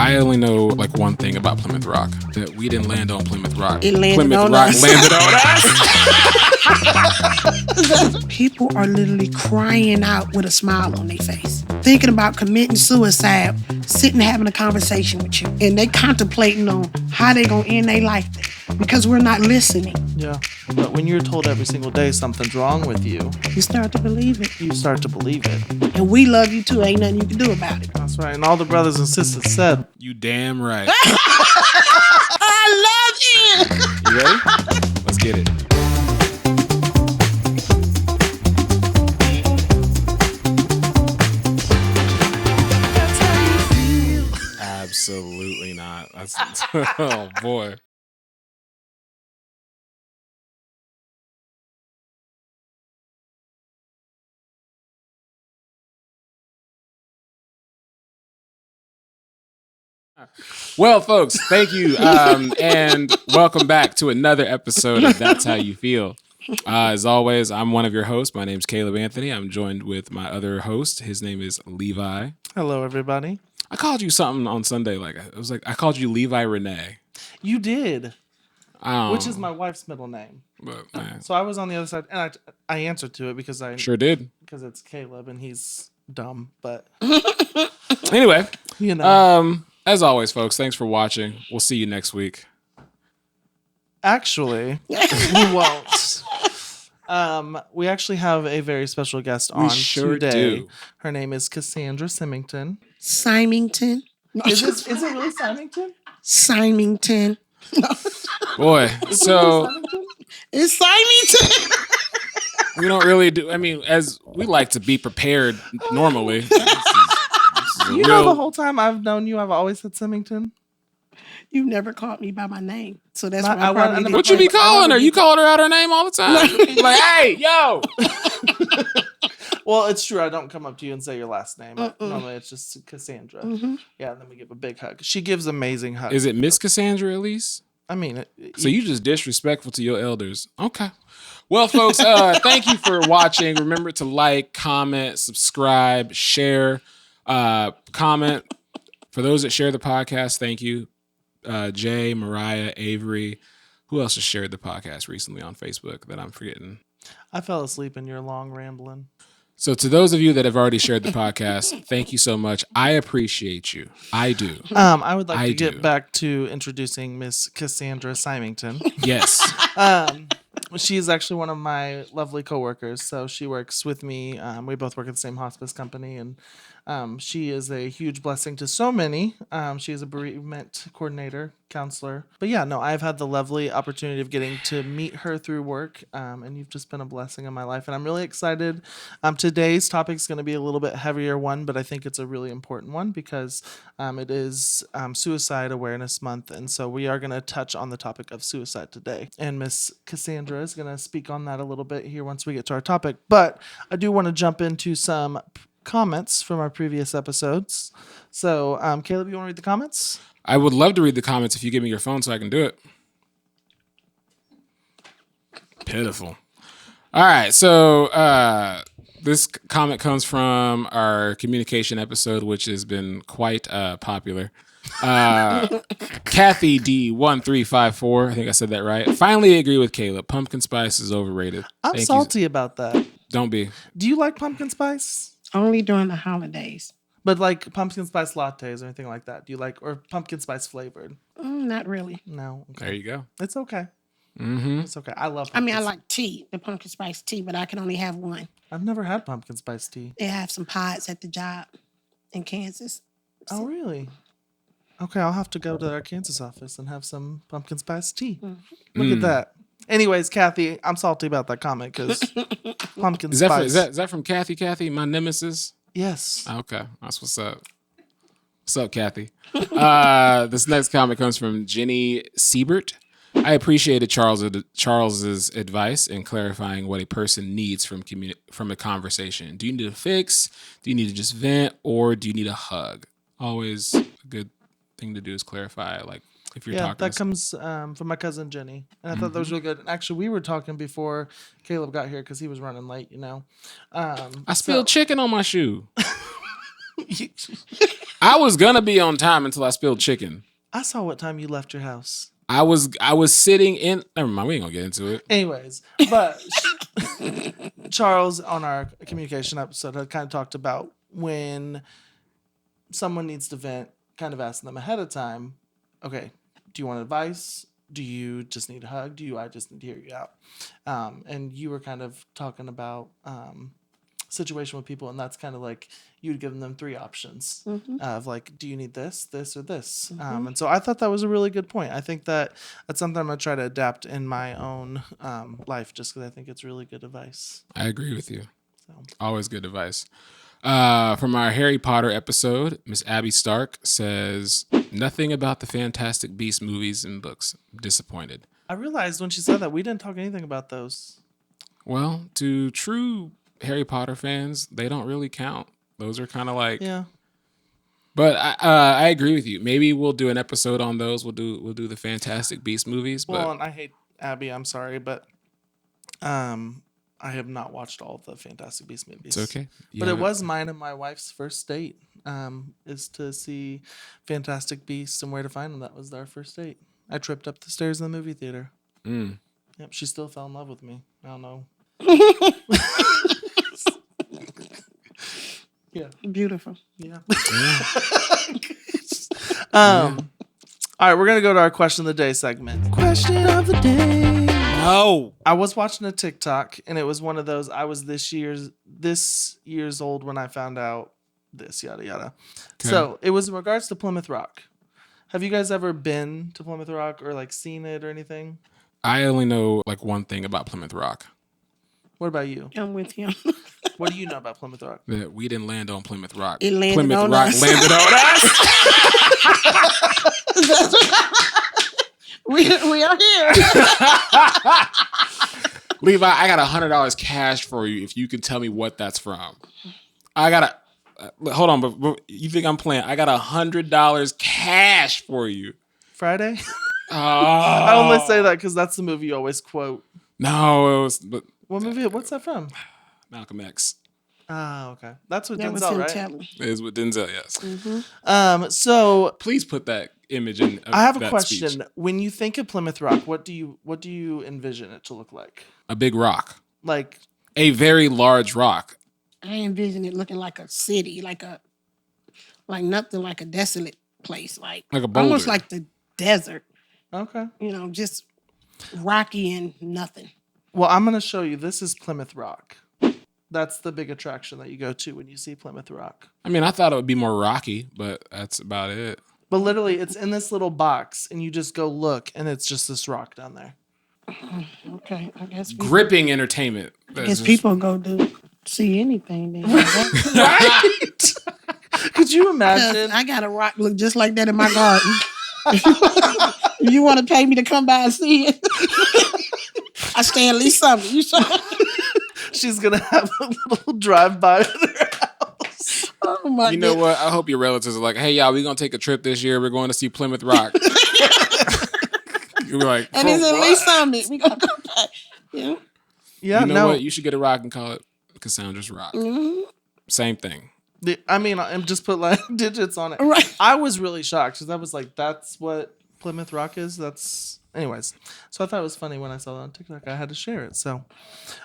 I only know like one thing about Plymouth Rock, that we didn't land on Plymouth Rock. It landed Plymouth on Rock us. landed on us. People are literally crying out with a smile on their face, thinking about committing suicide, sitting having a conversation with you, and they contemplating on how they gonna end their life because we're not listening. Yeah. But when you're told every single day something's wrong with you, You start to believe it. you start to believe it. And we love you too. Ain't nothing you can do about it. That's right. And all the brothers and sisters said, You damn right. I love you. You ready? Let's get it. that's how you feel. Absolutely not. That's oh boy. Well, folks, thank you, and welcome back to another episode of That's How You Feel. As always, I'm one of your hosts. My name's Caleb Anthony. I'm joined with my other host. His name is Levi. Hello, everybody. I called you something on Sunday. I called you Levi Renee. You did, Um, which is my wife's middle name. But, man, So I was on the other side, and I answered to it because sure did. because it's Caleb and he's dumb. But Anyway, you know, as always, folks, thanks for watching. We'll see you next week. actually, we won't. We actually have a very special guest on sure today. do. Her name is Cassandra Simington. Simington. Is it really Simington? Simington. Boy, so It's Simington. we don't really do. I mean, as we like to be prepared normally. This is a You know, real- the whole time I've known you, I've always said Simington. You never called me by my name, so that's Not- why I I want- probably I didn't What you be call calling her? You call her out her name all the time. Like, hey, yo. Well, it's true. I don't come up to you and say your last name. Normally, it's just Cassandra. Mhm. Yeah, and then we give a big hug. She gives amazing hugs. Is it Miss Cassandra at least? I mean, So you just disrespectful to your elders. Okay. Well, folks, thank you for watching. Remember to like, comment, subscribe, share, comment. For those that share the podcast, thank you. Jay, Mariah, Avery. Who else has shared the podcast recently on Facebook that I'm forgetting? I fell asleep in your long rambling. So to those of you that have already shared the podcast, thank you so much. I appreciate you. I do. I would like I to do. get back to introducing Miss Cassandra Simington. Yes. She is actually one of my lovely coworkers. So she works with me. We both work at the same hospice company, and she is a huge blessing to so many. She is a bereavement coordinator, counselor. But yeah, no, I've had the lovely opportunity of getting to meet her through work, and you've just been a blessing in my life. And I'm really excited. Today's topic is going to be a little bit heavier one, but I think it's a really important one because it is Suicide Awareness Month. And so we are going to touch on the topic of suicide today. And Miss Cassandra is going to speak on that a little bit here once we get to our topic. But I do want to jump into some comments from our previous episodes. So, Caleb, you want to read the comments? I would love to read the comments if you give me your phone so I can do it. Pitiful. All right. So this comment comes from our communication episode, which has been quite popular. Kathy D1354. I think I said that right. Finally agree with Caleb. Pumpkin spice is overrated. I'm Thank you. salty about that. Don't be. Do you like pumpkin spice? Only during the holidays. But like pumpkin spice lattes or anything like that? Do you like, or pumpkin spice flavored? Not really. No. Okay. There you go. It's okay. Mm-hmm. It's okay. I love I mean, I pumpkin like tea, the pumpkin spice tea, but I can only have one. I've never had pumpkin spice tea. They have some pods at the job in Kansas. Oh, really? Okay, I'll have to go to our Kansas office and have some pumpkin spice tea. Look at that. Anyways, Kathy, I'm salty about that comment because pumpkin Is that, spice. is that from Kathy? Kathy, my nemesis? Yes. Okay, that's what's up. What's up, Kathy? This next comment comes from Jenny Siebert. I appreciated Charles's advice in clarifying what a person needs from a conversation. Do you need a fix? Do you need to just vent? Or do you need a hug? Always a good thing to do is clarify, like, if you're talking. That comes from my cousin Jenny. And I thought that was really good. And actually, we were talking before Caleb got here because he was running late, you know. I spilled chicken on my shoe. I was gonna be on time until I spilled chicken. I saw what time you left your house. I was sitting in. Never mind. We ain't gonna get into it. Anyways, but Charles on our communication episode had kind of talked about when someone needs to vent, kind of asking them ahead of time, okay, do you want advice? Do you just need a hug? I just need to hear you out? And you were kind of talking about situation with people, and that's kind of like you'd given them 3 options of like, do you need this, this, or this? And so I thought that was a really good point. I think that's something I'm going to try to adapt in my own life, just because I think it's really good advice. I agree with you. So. Always good advice. From our Harry Potter episode, Miss Abby Stark says, nothing about the Fantastic Beasts movies and books. Disappointed. I realized when she said that we didn't talk anything about those. Well, to true Harry Potter fans, they don't really count. Those are kind of like, yeah. But I agree with you. Maybe we'll do an episode on those. We'll do the Fantastic Beasts movies. Well, but and I hate Abby. I'm sorry, but I have not watched all the Fantastic Beasts movies. It's okay. But it was mine and my wife's first date. Is to see Fantastic Beasts and Where to Find Them. That was our first date. I tripped up the stairs in the movie theater. Yep, she still fell in love with me. I don't know. Yeah. Beautiful. Yeah. All right, we're gonna go to our question of the day segment. Question of the day. No. I was watching a TikTok, and it was one of those. I was this year's old when I found out this, yada yada. Okay. So it was in regards to Plymouth Rock. Have you guys ever been to Plymouth Rock or like seen it or anything? I only know like one thing about Plymouth Rock. What about you? I'm with him. What do you know about Plymouth Rock? That we didn't land on Plymouth Rock. It landed Plymouth on Rock us. landed on us. we are here. Levi, I got $100 cash for you if you can tell me what that's from. I got hold on, but you think I'm playing? I got $100 cash for you. Friday? I only say that because that's the movie you always quote. No, it was. But what movie? What's that from? Malcolm X. Oh, okay. That's with That Denzel, was right? It is with Denzel, yes. Mm-hmm. So please put that image in. I have a question. Speech. When you think of Plymouth Rock, what do you envision it to look like? A big rock. Like a very large rock. I envision it looking like a city, like nothing like a desolate place, like a boulder. Almost like the desert. Okay. Just rocky and nothing. Well, I'm going to show you. This is Plymouth Rock. That's the big attraction that you go to when you see Plymouth Rock. I mean, I thought it would be more rocky, but that's about it. But literally, it's in this little box, and you just go look, and it's just this rock down there. Okay, I guess. Gripping entertainment. I guess people go see anything then. Right? Could you imagine? I got a rock look just like that in my garden. If you want to pay me to come by and see it, I stay at least something. You saw? She's gonna have a little drive-by at her house. Oh my! You know what? I hope your relatives are like, "Hey, y'all, we're gonna take a trip this year. We're going to see Plymouth Rock." You're like, and it's at least something. We gonna go back. Yeah. Yeah. You know what? You should get a rock and call it Cassandra's Rock. Mm-hmm. Same thing. I'm just put like digits on it. Right. I was really shocked because I was like, "That's what Plymouth Rock is." Anyways. So I thought it was funny when I saw that on TikTok. I had to share it. So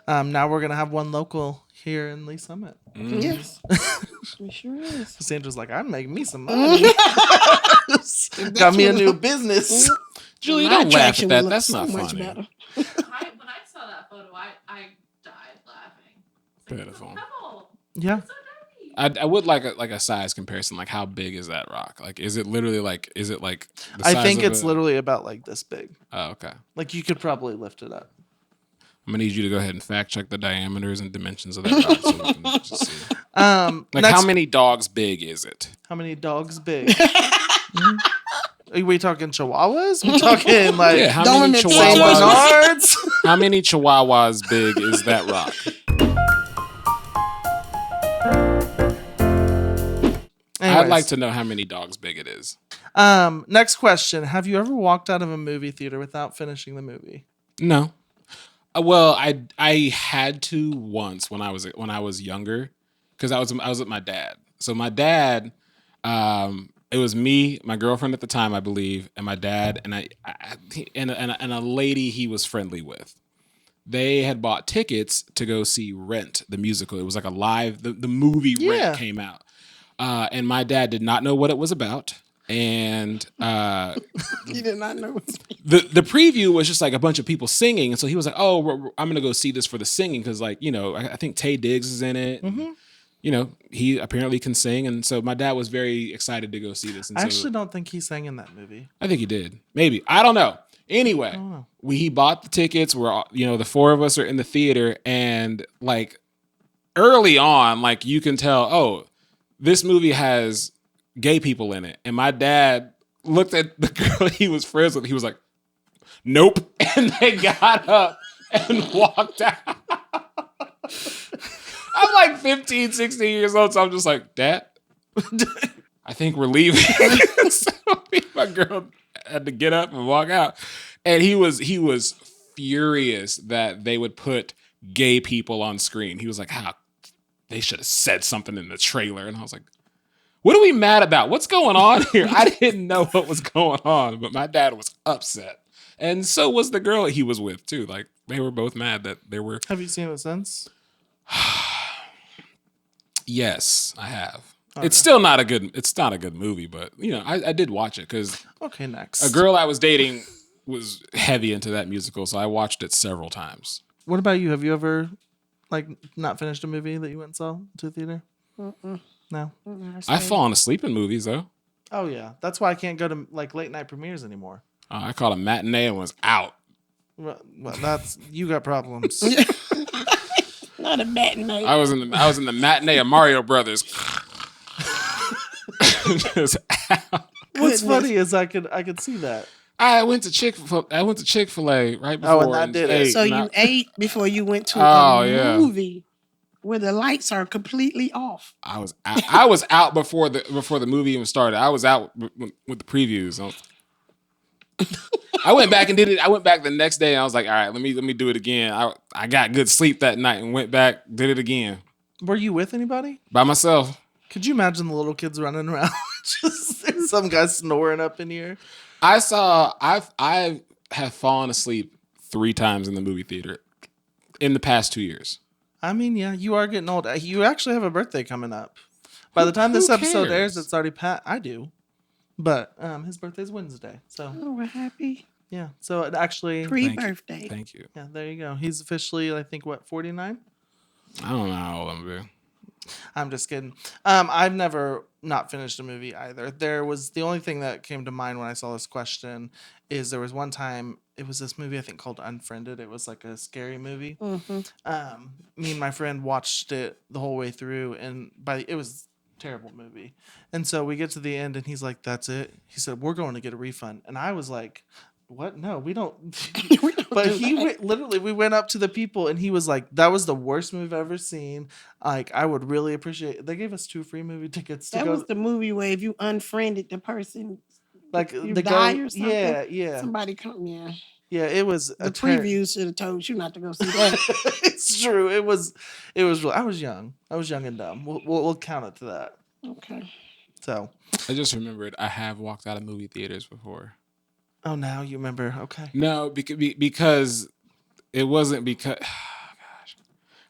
now we're gonna have one local here in Lee Summit. Mm. Yes. It sure is. Cassandra's like, "I'm making me some money." Got me a new business. Julie, don't laugh at that. That's not funny. When I saw that photo, I died laughing. Pitiful. Yeah. I would like a size comparison. Like, how big is that rock? Like, is it literally like? Is it like? The size I think it's literally about like this big. Oh, okay. Like you could probably lift it up. I'm gonna need you to go ahead and fact check the diameters and dimensions of that rock so we can just see. How many dogs big is it? How many dogs big? Are we talking chihuahuas? We talking like how many chihuahuas? Bernards? How many chihuahuas big is that rock? Anyways. I'd like to know how many dogs big it is. Next question. Have you ever walked out of a movie theater without finishing the movie? No. Well, I had to once when I was younger because I was with my dad. So my dad, It was me, my girlfriend at the time, I believe, and my dad, and and a lady he was friendly with. They had bought tickets to go see Rent, the musical. It was like a live, the movie Rent came out. And my dad did not know what it was about. And He did not know. the preview was just like a bunch of people singing. And so he was like, oh, I'm going to go see this for the singing. Because like, you know, I think Taye Diggs is in it. Mm-hmm. You know, he apparently can sing. And so my dad was very excited to go see this. And I so, actually don't think he sang in that movie. I think he did. Maybe. I don't know. Anyway, he bought the tickets. We're, you know, the four of us are in the theater. And like early on, like you can tell, oh, this movie has gay people in it. And my dad looked at the girl he was friends with. He was like, nope. And they got up and walked out. I'm like 15, 16 years old. So I'm just like, Dad, I think we're leaving. So my girl had to get up and walk out. And he was furious that they would put gay people on screen. He was like, how they should have said something in the trailer. And I was like, what are we mad about? What's going on here? I didn't know what was going on, but my dad was upset. And so was the girl he was with too. Like they were both mad that there were. Have you seen it since? Yes, I have. Okay. It's still not a good movie, but you know, I did watch it because okay, next. A girl I was dating was heavy into that musical, so I watched it several times. What about you? Have you ever like not finished a movie that you went and saw to the theater? No. I've fallen asleep in movies though. Oh yeah, that's why I can't go to like late night premieres anymore. I caught a matinee and was out. Well, that's you got problems. Not a matinee. I was in the matinee of Mario Brothers. Just out. What's funny is I could see that. I went to Chick-fil-A right before. Oh, and that did it. So you ate before you went to a movie where the lights are completely off. I was out before the movie even started. I was out with the previews. I went back and did it. I went back the next day and I was like, all right, let me do it again. I got good sleep that night and went back, did it again. Were you with anybody? By myself. Could you imagine the little kids running around? Just some guy snoring up in here. I have fallen asleep 3 times in the movie theater in the past 2 years. I mean, yeah, you are getting old. You actually have a birthday coming up. By the time this episode airs, it's already past. I do. But his birthday's Wednesday. So oh, we're happy. Yeah. So it actually pre-birthday. Thank you. Yeah, there you go. He's officially, I think, what, 49? I don't know how old I'm gonna be. I'm just kidding. I've never not finished a movie either. There was the only thing that came to mind when I saw this question is there was one time it was this movie I think called Unfriended. It was like a scary movie. Mm-hmm. Me and my friend watched it the whole way through, and it was a terrible movie. And so we get to the end, and he's like, "That's it." He said, "We're going to get a refund," and I was like, what? No, we don't. But we went up to the people and he was like, that was the worst movie I've ever seen. Like, I would really appreciate it. They gave us 2 free movie tickets. That was the movie where if you unfriended the person, like you the die guy, or something. Yeah. Somebody come, yeah. Yeah, it was. The previews should have told you not to go see that. It's true. It was. I was young. I was young and dumb. We'll count it to that. Okay. So. I just remembered I have walked out of movie theaters before. Oh, now you remember? Okay. No, because it wasn't because. Oh, gosh,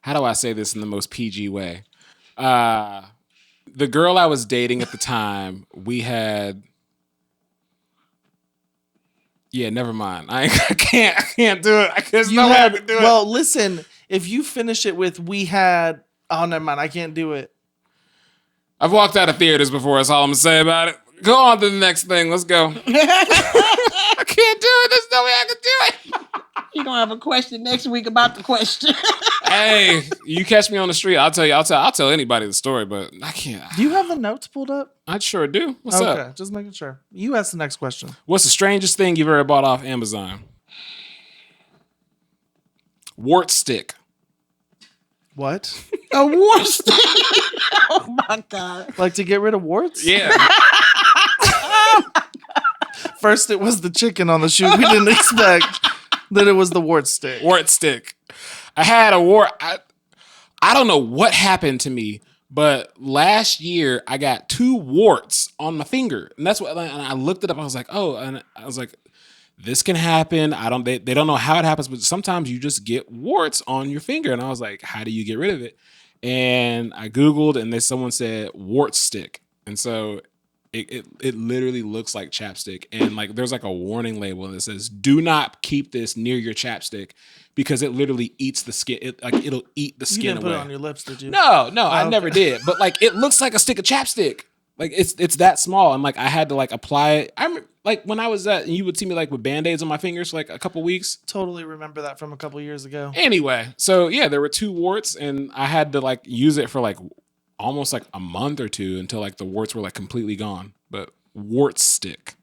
how do I say this in the most PG way? The girl I was dating at the time, we had. Yeah, never mind. I can't do it. There's no way I can do it. Well, listen. If you finish it with "we had," oh, never mind. I can't do it. I've walked out of theaters before. That's all I'm gonna say about it. Go on to the next thing. Let's go. I can't do it. There's no way I can do it. You're going to have a question next week about the question. Hey, you catch me on the street. I'll tell you. I'll tell anybody the story, but I can't. Do you have the notes pulled up? I sure do. What's up? Okay, just making sure. You ask the next question. What's the strangest thing you've ever bought off Amazon? Wart stick. What? A wart stick? Oh, my God. Like to get rid of warts? Yeah. First, it was the chicken on the shoe. We didn't expect that it was the wart stick. Wart stick. I had a wart. I don't know what happened to me, But last year I got 2 warts on my finger, and that's what. And I looked it up. I was like, oh, and I was like, this can happen. They don't know how it happens, but sometimes you just get warts on your finger. And I was like, how do you get rid of it? And I Googled, and then someone said wart stick. And so it literally looks like chapstick. And like there's like a warning label that says, do not keep this near your chapstick because it literally eats the skin. It'll eat the skin You didn't away. put it on your lips, did you? No, I okay. never did. But like it looks like a stick of chapstick. Like it's that small, and like I had to like apply it. I'm like when I was and you would see me like with Band-Aids on my fingers for like a couple weeks. Totally remember that from a couple years ago. Anyway, so yeah, there were 2 warts, and I had to like use it for like almost like a month or 2 until like the warts were like completely gone. But wart stick.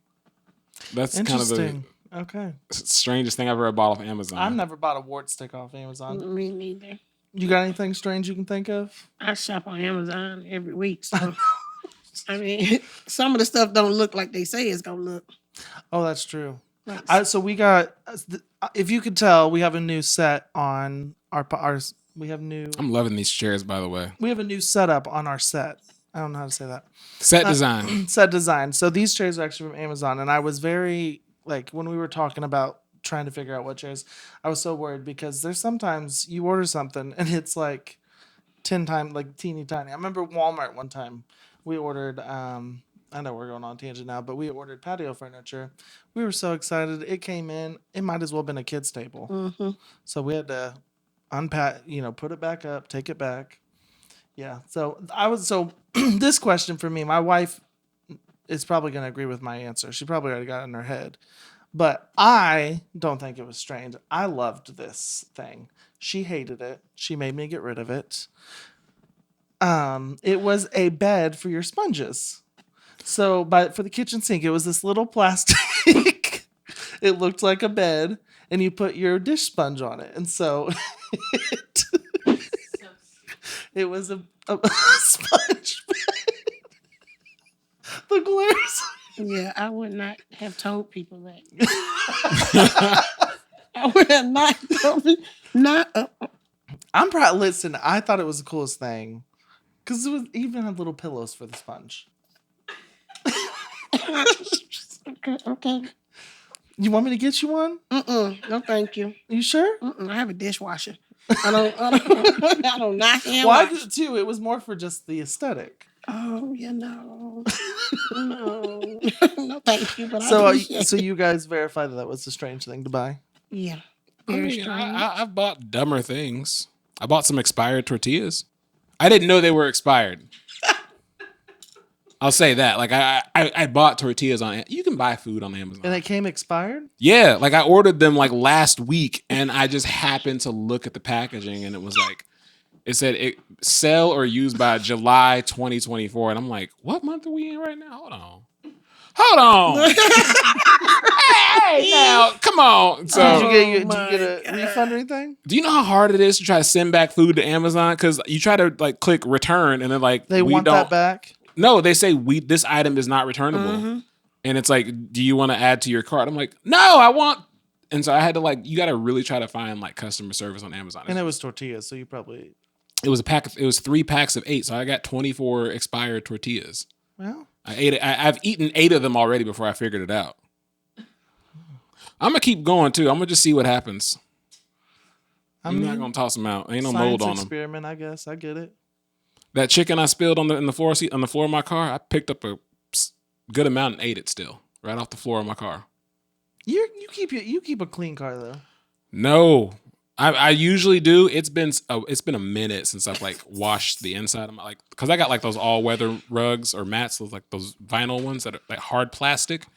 That's kind of the Okay. strangest thing I've ever bought off Amazon. I've never bought a wart stick off Amazon. Me neither. You got anything strange you can think of? I shop on Amazon every week, so I mean, some of the stuff don't look like they say it's gonna look. Oh, that's true. Like, So we got, if you could tell, we have a new set on our we have I'm loving these chairs, by the way. a new setup on our set. I don't know how to say that. Set design. Set design. So these chairs are actually from Amazon, and I was very like when we were talking about trying to figure out what chairs, I was so worried because there's sometimes you order something and it's like 10 times like teeny tiny. I remember Walmart one time we ordered. I know we're going on a tangent now, but we ordered patio furniture. We were so excited. It came in. It might as well have been a kid's table. mm-hmm. So we had to unpack, put it back up, take it back. Yeah. So this question for me, my wife is probably going to agree with my answer. She probably already got it in her head. But I don't think it was strange. I loved this thing. She hated it. She made me get rid of it. It was a bed for your sponges. So for the kitchen sink, it was this little plastic. It looked like a bed, and you put your dish sponge on it. And so it was a sponge bed. The glares. Yeah, I would not have told people that. I would have not told people. I'm proud. Listen, I thought it was the coolest thing because it was even had little pillows for the sponge. Okay. You want me to get you one? No, thank you. You sure? I have a dishwasher. I don't not hand Well, I wash. did too. It was more for just the aesthetic. Oh, no, no, thank you. But So you guys verified that was a strange thing to buy? Yeah, I very mean, strange. I've bought dumber things. I bought some expired tortillas. I didn't know they were expired. I'll say that. Like I bought tortillas on. You can buy food on Amazon. And it came expired? Yeah, like I ordered them like last week, and I just happened to look at the packaging, and it was like it said sell or use by July 2024, and I'm like, what month are we in right now? Hold on. Hey, now, come on. So, Did you get a refund or anything? do you know how hard it is to try to send back food to Amazon? Because you try to like click return, and then like They want that back? No, they say this item is not returnable, and it's like, do you want to add to your cart? I'm like, no, I want. And so I had to like, you got to really try to find like customer service on Amazon. And it was tortillas, so you probably. It was it was 3 packs of 8, so I got 24 expired tortillas. Well, I ate it. I've eaten 8 of them already before I figured it out. I'm gonna keep going too. I'm gonna just see what happens. I'm not gonna toss them out. Ain't no mold on them. Experiment, I guess. I get it. That chicken I spilled on the floor seat on the floor of my car, I picked up a good amount and ate it still right off the floor of my car. You keep a clean car though. No, I usually do. It's been a minute since I've like washed the inside of my because I got like those all weather rugs or mats, those vinyl ones that are like hard plastic.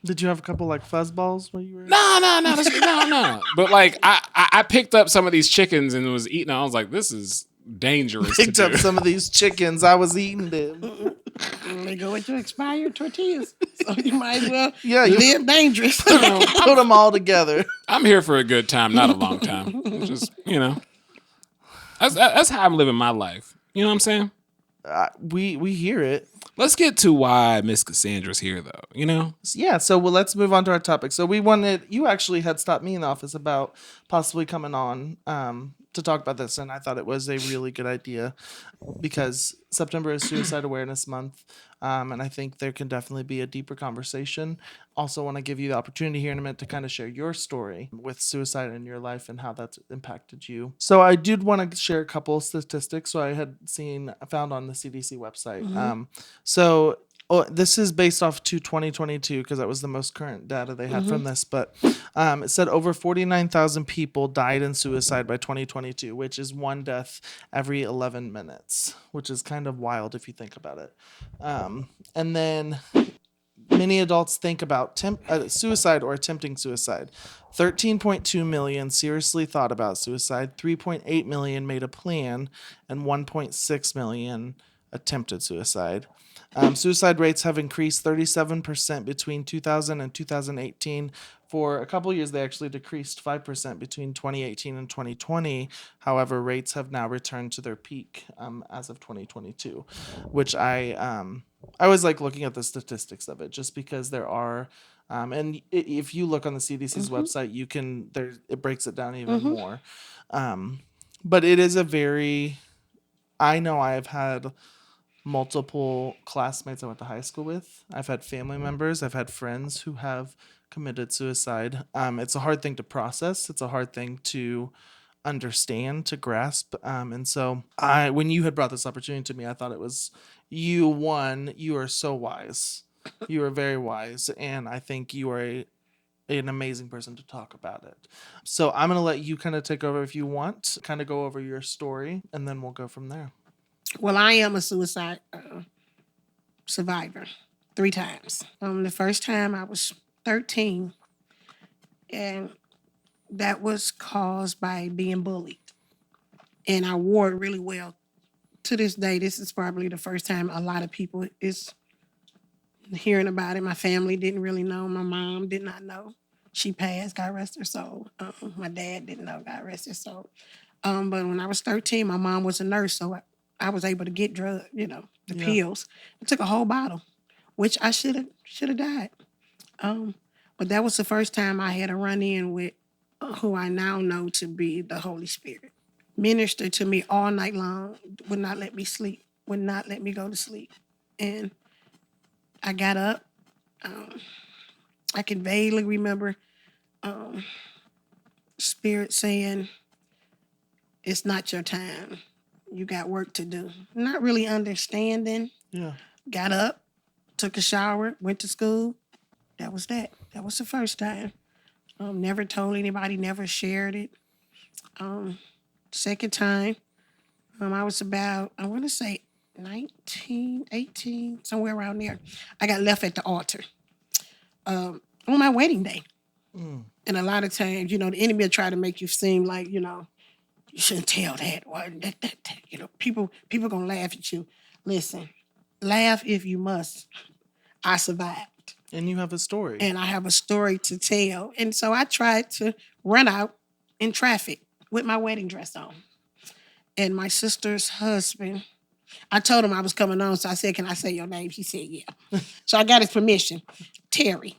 Did you have a couple like fuzz balls while you were? No. But like I picked up some of these chickens and was eating. I was like, this is dangerous. Picked up some of these chickens. I was eating them. They go into expired tortillas, so you might as well you live dangerous. put them all together. I'm here for a good time, not a long time. Just that's how I'm living my life. You know what I'm saying? We hear it. Let's get to why Miss Cassandra's here, though. You know? Yeah. So let's move on to our topic. So you actually had stopped me in the office about possibly coming on to talk about this, and I thought it was a really good idea because September is Suicide Awareness Month, and I think there can definitely be a deeper conversation. Also, want to give you the opportunity here in a minute to kind of share your story with suicide in your life and how that's impacted you. So I did want to share a couple of statistics. So I had found on the CDC website. This is based off to 2022 because that was the most current data they had from this. But it said over 49,000 people died in suicide by 2022, which is one death every 11 minutes, which is kind of wild if you think about it. And then many adults think about suicide or attempting suicide. 13.2 million seriously thought about suicide, 3.8 million made a plan, and 1.6 million attempted suicide. Suicide rates have increased 37% between 2000 and 2018. For a couple of years, they actually decreased 5% between 2018 and 2020. However, rates have now returned to their peak as of 2022, which I was like looking at the statistics of it just because there are, and if you look on the CDC's website, it breaks it down even more. But it is I know I have had multiple classmates I went to high school with. I've had family members. I've had friends who have committed suicide. It's a hard thing to process. It's a hard thing to understand, to grasp. And so when you had brought this opportunity to me, I thought it was you are so wise. You are very wise. And I think you are an amazing person to talk about it. So I'm going to let you kind of take over if you want, kind of go over your story, and then we'll go from there. Well, I am a suicide survivor 3 times. The first time I was 13, and that was caused by being bullied. And I wore it really well. To this day, this is probably the first time a lot of people is hearing about it. My family didn't really know. My mom did not know. She passed, God rest her soul. My dad didn't know, God rest his soul. But when I was 13, my mom was a nurse, so I was able to get drugs, the pills. I took a whole bottle, which I should have died. But that was the first time I had a run-in with who I now know to be the Holy Spirit. Ministered to me all night long, would not let me sleep, would not let me go to sleep. And I got up. I can vaguely remember Spirit saying, "It's not your time. You got work to do." Not really understanding. Yeah. Got up, took a shower, went to school. That was that. That was the first time. Never told anybody, never shared it. Second time, I was about, I want to say 19, 18, somewhere around there. I got left at the altar on my wedding day. And a lot of times, the enemy will try to make you seem like, you shouldn't tell that. Or that. People gonna laugh at you. Listen, laugh if you must. I survived. And you have a story. And I have a story to tell. And so I tried to run out in traffic with my wedding dress on. And my sister's husband, I told him I was coming on, so I said, "Can I say your name?" He said, "Yeah." So I got his permission. Terry.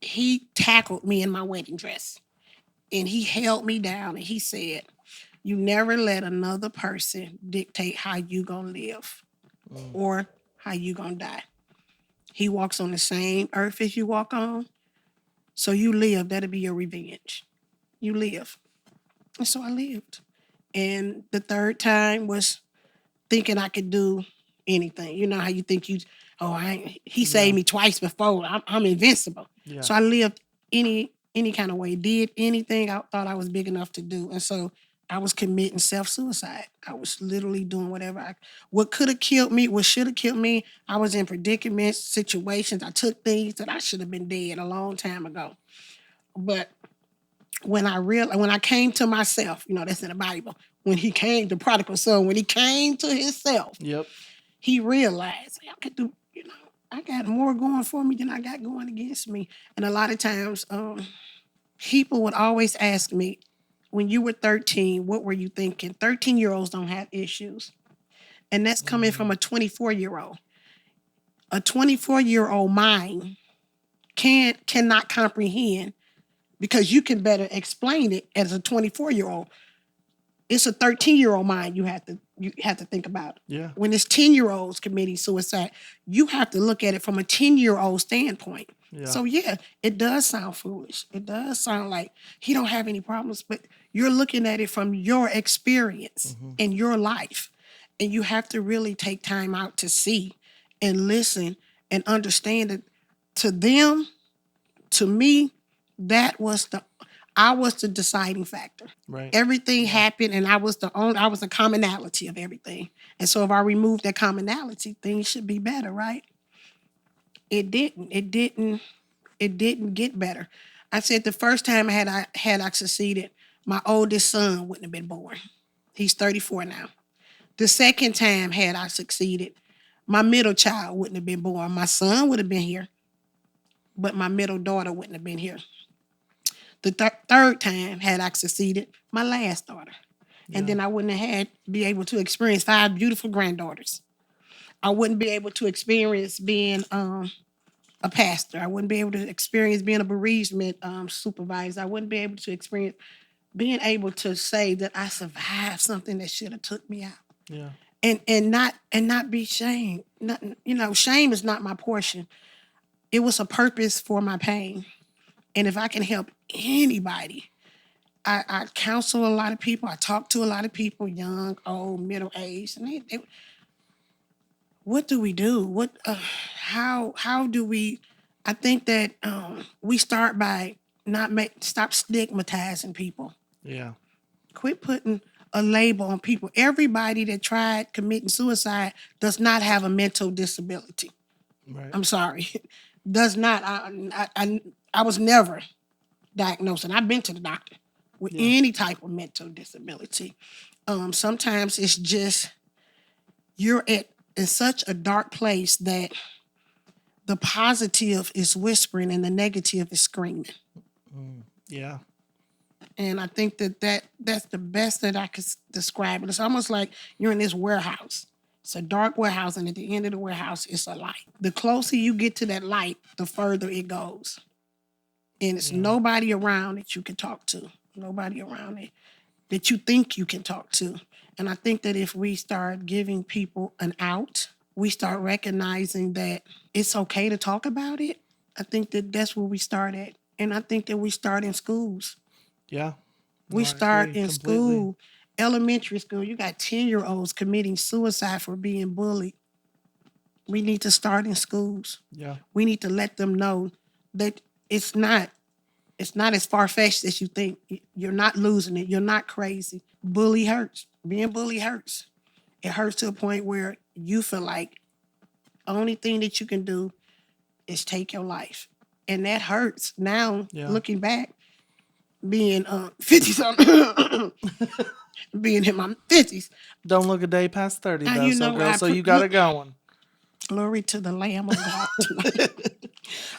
He tackled me in my wedding dress. And he held me down and he said, "You never let another person dictate how you gonna live or how you gonna die. He walks on the same earth as you walk on. So you live, that'll be your revenge. You live." And so I lived. And the third time was thinking I could do anything. You know how you think he saved me twice before. I'm invincible. Yeah. So I lived any kind of way, did anything I thought I was big enough to do. And so I was committing self-suicide. I was literally doing what could have killed me, what should have killed me. I was in predicaments, situations. I took things that I should have been dead a long time ago. But when I came to myself, that's in the Bible, when he came, the prodigal son, when he came to himself, he realized I could do, I got more going for me than I got going against me. And a lot of times, people would always ask me, when you were 13, what were you thinking? 13-year-olds don't have issues. And that's coming from a 24-year-old. A 24-year-old mind cannot comprehend, because you can better explain it as a 24-year-old. It's a 13-year-old mind you have to think about. Yeah. When it's 10-year-olds committing suicide, you have to look at it from a 10-year-old standpoint. Yeah. So yeah, it does sound foolish. It does sound like he don't have any problems, but you're looking at it from your experience in your life. And you have to really take time out to see and listen and understand that to them, to me, I was the deciding factor. Right. Everything happened and I was the commonality of everything. And so if I remove that commonality, things should be better, right? It didn't get better. I said the first time I succeeded, my oldest son wouldn't have been born. He's 34 now. The second time had I succeeded, my middle child wouldn't have been born. My son would have been here, but my middle daughter wouldn't have been here. The third time had I succeeded, my last daughter. And then I wouldn't have be able to experience 5 beautiful granddaughters. I wouldn't be able to experience being a pastor. I wouldn't be able to experience being a bereavement supervisor. I wouldn't be able to experience being able to say that I survived something that should have took me out. Yeah. And not be shamed. Shame is not my portion. It was a purpose for my pain. And if I can help anybody, I counsel a lot of people. I talk to a lot of people, young, old, middle aged. And what do we do? How do we? I think that we start by stop stigmatizing people. Yeah. Quit putting a label on people. Everybody that tried committing suicide does not have a mental disability. Right. I'm sorry, does not. I was never diagnosed, and I've been to the doctor with any type of mental disability. Sometimes it's just you're in such a dark place that the positive is whispering and the negative is screaming. Yeah. And I think that's the best that I could describe it. It's almost like you're in this warehouse. It's a dark warehouse, and at the end of the warehouse, it's a light. The closer you get to that light, the further it goes. And it's nobody around that you can talk to. Nobody around it that you think you can talk to. And I think that if we start giving people an out, we start recognizing that it's okay to talk about it. I think that that's where we start at. And I think that we start in schools. Yeah. We start in school, elementary school. You got 10-year-olds committing suicide for being bullied. We need to start in schools. Yeah. We need to let them know that it's not as far-fetched as you think. You're not losing it. You're not crazy. Bully hurts. Being bullied hurts. It hurts to a point where you feel like the only thing that you can do is take your life. And that hurts. Now, looking back, being 50-something, being in my 50s. Don't look a day past 30, though, girl, so you got it going. Glory to the Lamb of God tonight.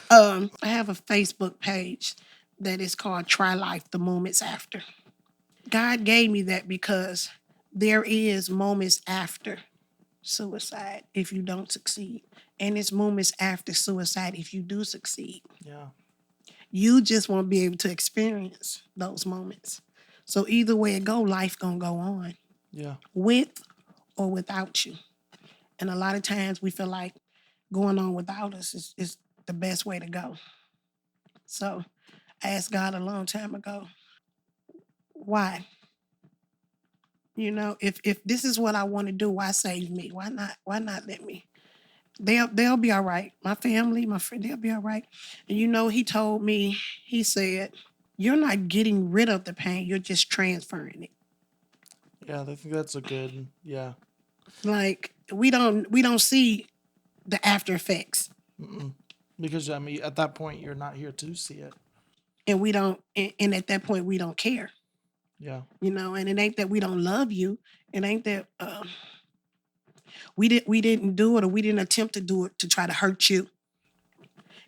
I have a Facebook page that is called Try Life, the Moments After. God gave me that because there is moments after suicide if you don't succeed. And it's moments after suicide if you do succeed. Yeah. You just won't be able to experience those moments. So either way it go, life gonna go on. Yeah. With or without you. And a lot of times we feel like going on without us is the best way to go. So I asked God a long time ago, why? If this is what I want to do, why save me? Why not let me? They'll be all right. My family, my friend, they'll be all right. And he told me, he said, you're not getting rid of the pain, you're just transferring it. Yeah, I think that's a good, Like we don't see the after effects. Because at that point you're not here to see it. And we don't and at that point we don't care. Yeah. And it ain't that we don't love you. It ain't that we didn't do it or we didn't attempt to do it to try to hurt you.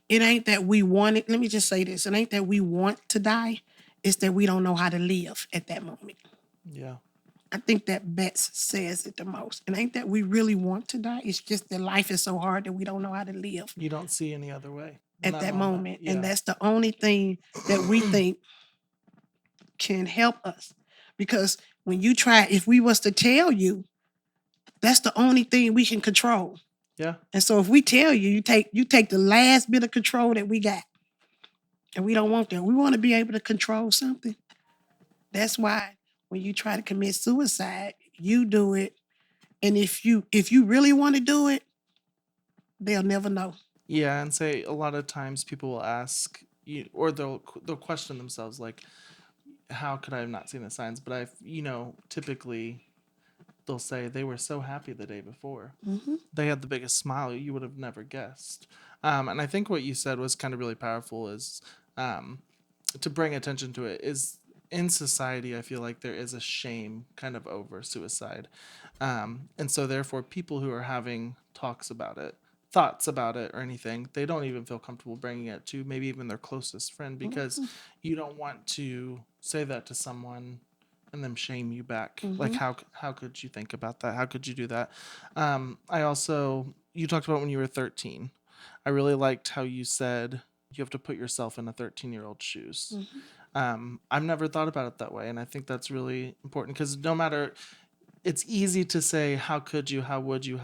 It ain't that we want it. Let me just say this. It ain't that we want to die. It's that we don't know how to live at that moment. Yeah. I think that best says it the most. It ain't that we really want to die. It's just that life is so hard that we don't know how to live. You don't see any other way. At that moment. Yeah. And that's the only thing that we think can help us. Because when you try, if we was to tell you, that's the only thing we can control. Yeah. And so if we tell you, you take the last bit of control that we got. And we don't want that. We want to be able to control something. That's why when you try to commit suicide, you do it. And if you really want to do it, they'll never know. Yeah, and say a lot of times people will ask you, or they'll question themselves like, how could I have not seen the signs? But typically they'll say they were so happy the day before. Mm-hmm. They had the biggest smile you would have never guessed. And I think what you said was kind of really powerful, is to bring attention to it. Is in society, I feel like there is a shame kind of over suicide. And so therefore people who are having talks about it, thoughts about it or anything, they don't even feel comfortable bringing it to maybe even their closest friend, because you don't want to say that to someone and them shame you back. Like, how could you think about that? How could you do that? You talked about when you were 13. I really liked how you said you have to put yourself in a 13-year-old's shoes. I've never thought about it that way. And I think that's really important, because no matter, it's easy to say, how could you, how would you,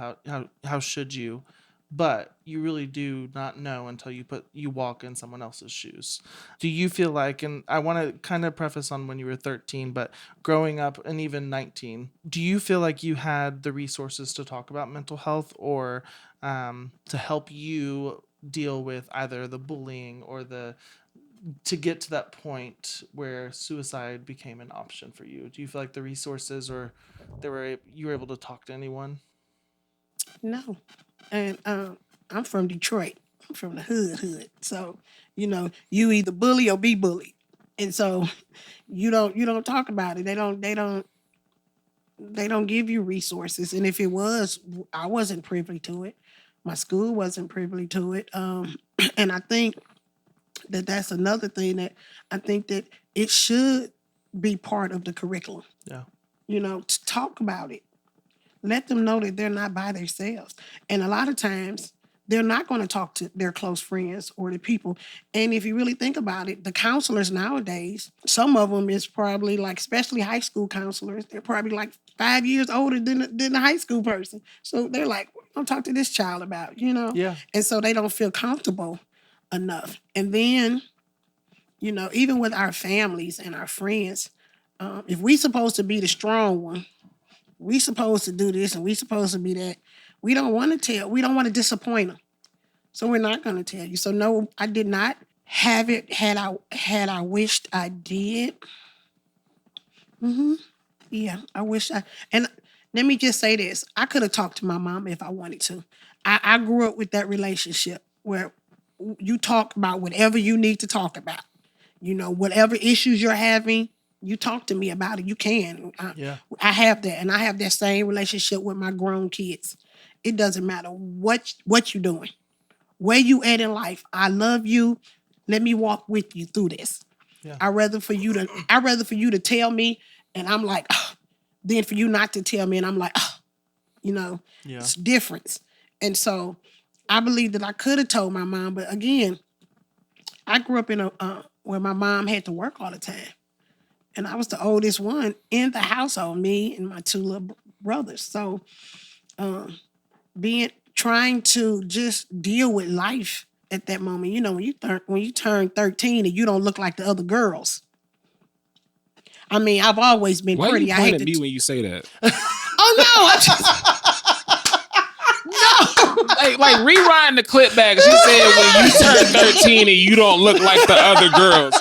how should you? But you really do not know until you walk in someone else's shoes. Do you feel like, and I want to kind of preface on when you were 13, but growing up and even 19, do you feel like you had the resources to talk about mental health, or to help you deal with either the bullying or to get to that point where suicide became an option for you? Do you feel like the resources, or you were able to talk to anyone? No. And I'm from Detroit. I'm from the hood. So, you either bully or be bullied. And so you don't talk about it. They don't give you resources. And if it was, I wasn't privy to it. My school wasn't privy to it. And I think that's another thing that I think that it should be part of the curriculum. Yeah. To talk about it. Let them know that they're not by themselves. And a lot of times, they're not going to talk to their close friends or the people. And if you really think about it, the counselors nowadays, some of them is probably like, especially high school counselors, they're probably like 5 years older than the high school person. So they're like, don't talk to this child about, Yeah. And so they don't feel comfortable enough. And then, even with our families and our friends, if we supposed to be the strong one, we supposed to do this and we supposed to be that, we don't want to tell. We don't want to disappoint them. So we're not going to tell you. So no, I did not have it. Had I wished I did. Yeah, I wish I. And let me just say this. I could have talked to my mom if I wanted to. I grew up with that relationship where you talk about whatever you need to talk about. Whatever issues you're having, you talk to me about it. You can. I have that. And I have that same relationship with my grown kids. It doesn't matter what you're doing, where you at in life. I love you. Let me walk with you through this. Yeah. I'd rather for you to tell me and I'm like, than for you not to tell me and I'm like, It's difference. And so I believe that I could have told my mom, but again, I grew up in where my mom had to work all the time. And I was the oldest one in the household, me and my two little brothers. So trying to just deal with life at that moment, when you turn 13 and you don't look like the other girls. I mean, I've always been pretty. Why you point at me when you say that? Oh, no. No. Like rewind the clip back. She said when you turn 13 and you don't look like the other girls.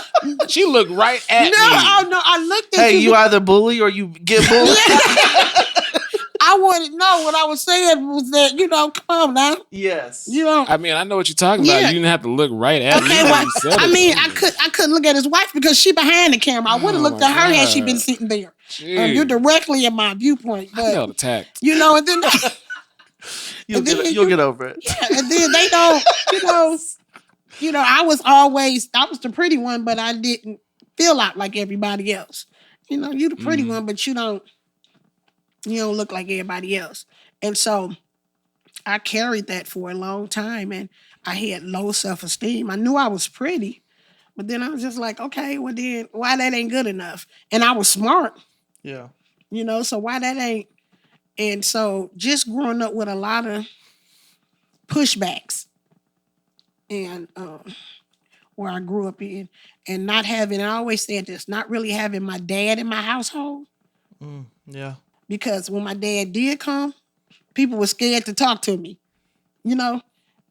She looked right at me. No, I looked at you. Hey, you either bully or you get bullied. I wanted to know what I was saying was that, come on now. Yes. I mean, I know what you're talking about. You didn't have to look right at me. Well, I couldn't look at his wife because she behind the camera. I would have looked at her had she been sitting there. You're directly in my viewpoint. But, I felt attacked. And then... You'll get over it. Yeah, and then they don't, I was the pretty one, but I didn't feel out like everybody else. You the pretty one, but you don't look like everybody else. And so I carried that for a long time and I had low self-esteem. I knew I was pretty, but then I was just like, okay, well then why that ain't good enough? And I was smart. Yeah. You know, so why that ain't? And so just growing up with a lot of pushbacks and where I grew up in and not having, I always said this, not really having my dad in my household. Yeah. Because when my dad did come, people were scared to talk to me, you know?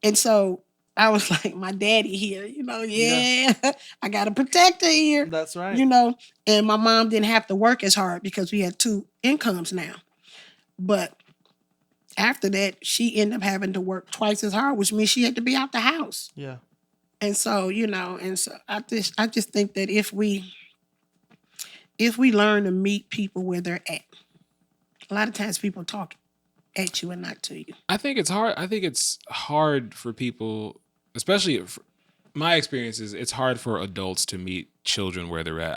And so I was like, my daddy here, you know, I got a protector here. That's right. You know, and my mom didn't have to work as hard because we had 2 incomes now. But after that, she ended up having to work twice as hard, which means she had to be out the house. Yeah. And so, you know, I just think that if we learn to meet people where they're at, a lot of times people talk at you and not to you. I think it's hard. I think it's hard for people, especially my experience is it's hard for adults to meet children where they're at.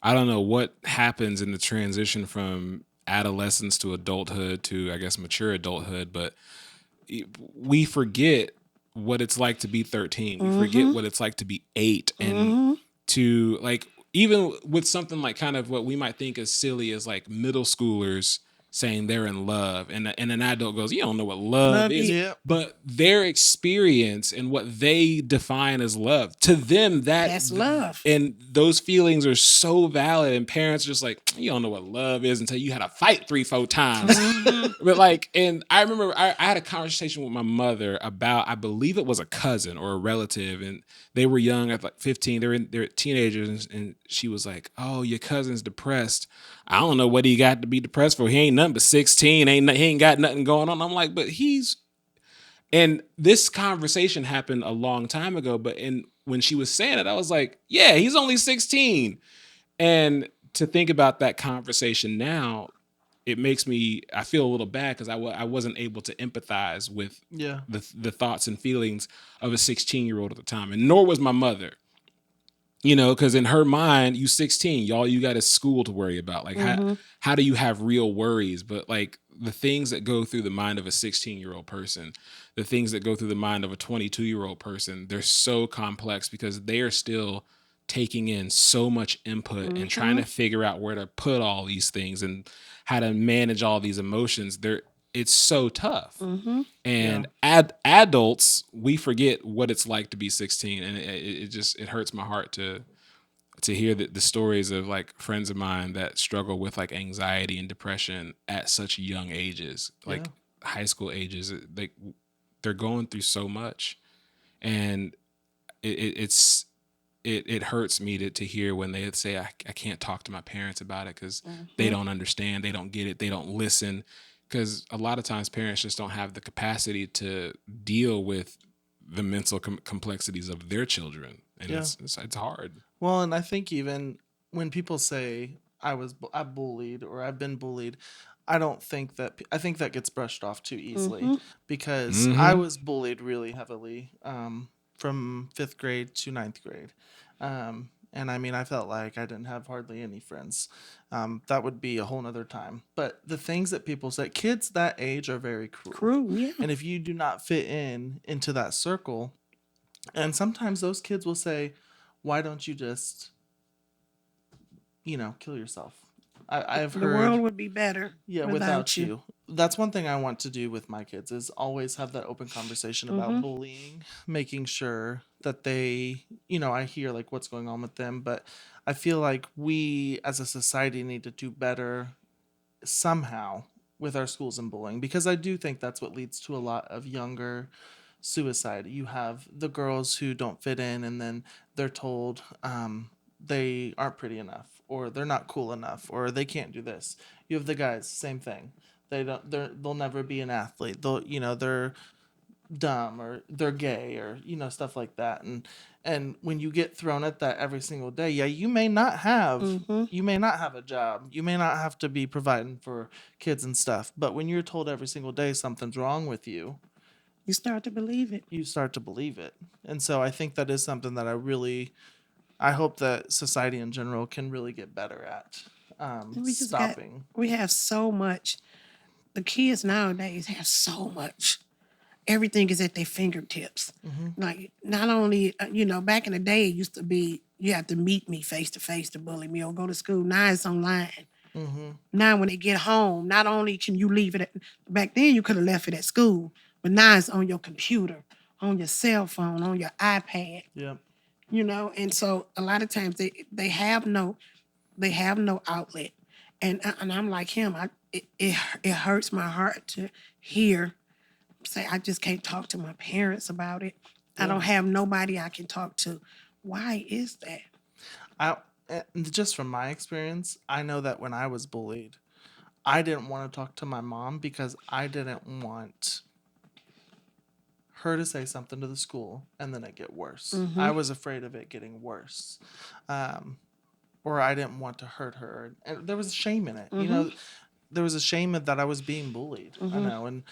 I don't know what happens in the transition from adolescence to adulthood to, I guess, mature adulthood, but we forget what it's like to be 13. We forget what it's like to be 8 and to like, even with something like kind of what we might think is silly as like middle schoolers saying they're in love and an adult goes, you don't know what love is. Yeah. But their experience and what they define as love, to them That's love. And those feelings are so valid, and parents are just like, you don't know what love is until you had to fight 3-4 times. But like, and I remember I had a conversation with my mother about, I believe it was a cousin or a relative, and they were young at like 15, they're teenagers, and she was like, oh, your cousin's depressed. I don't know what he got to be depressed for. He ain't nothing but 16. He ain't got nothing going on. I'm like, but and this conversation happened a long time ago. But when she was saying it, I was like, yeah, he's only 16. And to think about that conversation now, it makes me, I feel a little bad because I wasn't able to empathize with the thoughts and feelings of a 16-year-old at the time. And nor was my mother. You know, because in her mind, you 16, all you got is school to worry about. Like, how do you have real worries? But like the things that go through the mind of a 16-year-old person, the things that go through the mind of a 22-year-old person, they're so complex because they are still taking in so much input and trying to figure out where to put all these things and how to manage all these emotions. It's so tough. And adults, we forget what it's like to be 16. And it hurts my heart to hear the stories of like friends of mine that struggle with like anxiety and depression at such young ages, like high school ages. Like they're going through so much. And it hurts me to hear when they say, I can't talk to my parents about it because they don't understand, they don't get it, they don't listen. Because a lot of times parents just don't have the capacity to deal with the mental complexities of their children. And it's hard. Well, and I think even when people say I'm bullied or I've been bullied, I think that gets brushed off too easily because I was bullied really heavily from 5th grade to 9th grade. And I mean, I felt like I didn't have hardly any friends. That would be a whole nother time. But the things that people say, kids that age are very cruel. Yeah. And if you do not fit into that circle, and sometimes those kids will say, why don't you just, kill yourself? I've heard the world would be better without you. That's one thing I want to do with my kids is always have that open conversation about bullying, making sure that they, I hear like what's going on with them, but I feel like we as a society need to do better somehow with our schools and bullying, because I do think that's what leads to a lot of younger suicide. You have the girls who don't fit in and then they're told they aren't pretty enough, or they're not cool enough, or they can't do this. You have the guys, same thing. They'll never be an athlete. They're dumb, or they're gay, or stuff like that. And when you get thrown at that every single day, you may not have a job. You may not have to be providing for kids and stuff. But when you're told every single day something's wrong with you, you start to believe it. And so I think that is something that I hope that society in general can really get better at stopping. We have so much. The kids nowadays have so much. Everything is at their fingertips. Like, not only, back in the day, it used to be, you have to meet me face to face to bully me or go to school. Now it's online. Now, when they get home, not only can you leave it back then, you could have left it at school, but now it's on your computer, on your cell phone, on your iPad. Yep. And so a lot of times they have no outlet, and I'm like him. It hurts my heart to hear say I just can't talk to my parents about it. I don't have nobody I can talk to. Why is that? Just from my experience, I know that when I was bullied, I didn't want to talk to my mom because I didn't want her to say something to the school and then it get worse. I was afraid of it getting worse. Or I didn't want to hurt her. And there was shame in it. There was a shame that I was being bullied. I know. And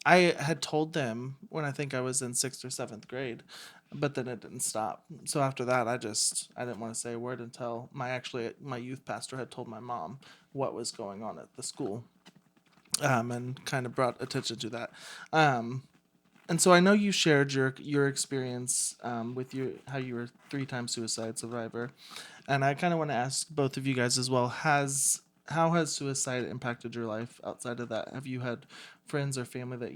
I had told them when I think I was in 6th or 7th grade, but then it didn't stop. So after that, I didn't want to say a word until my youth pastor had told my mom what was going on at the school, and kind of brought attention to that. And so I know you shared your experience with how you were 3-time suicide survivor, and I kind of want to ask both of you guys as well. How has suicide impacted your life outside of that? Have you had friends or family that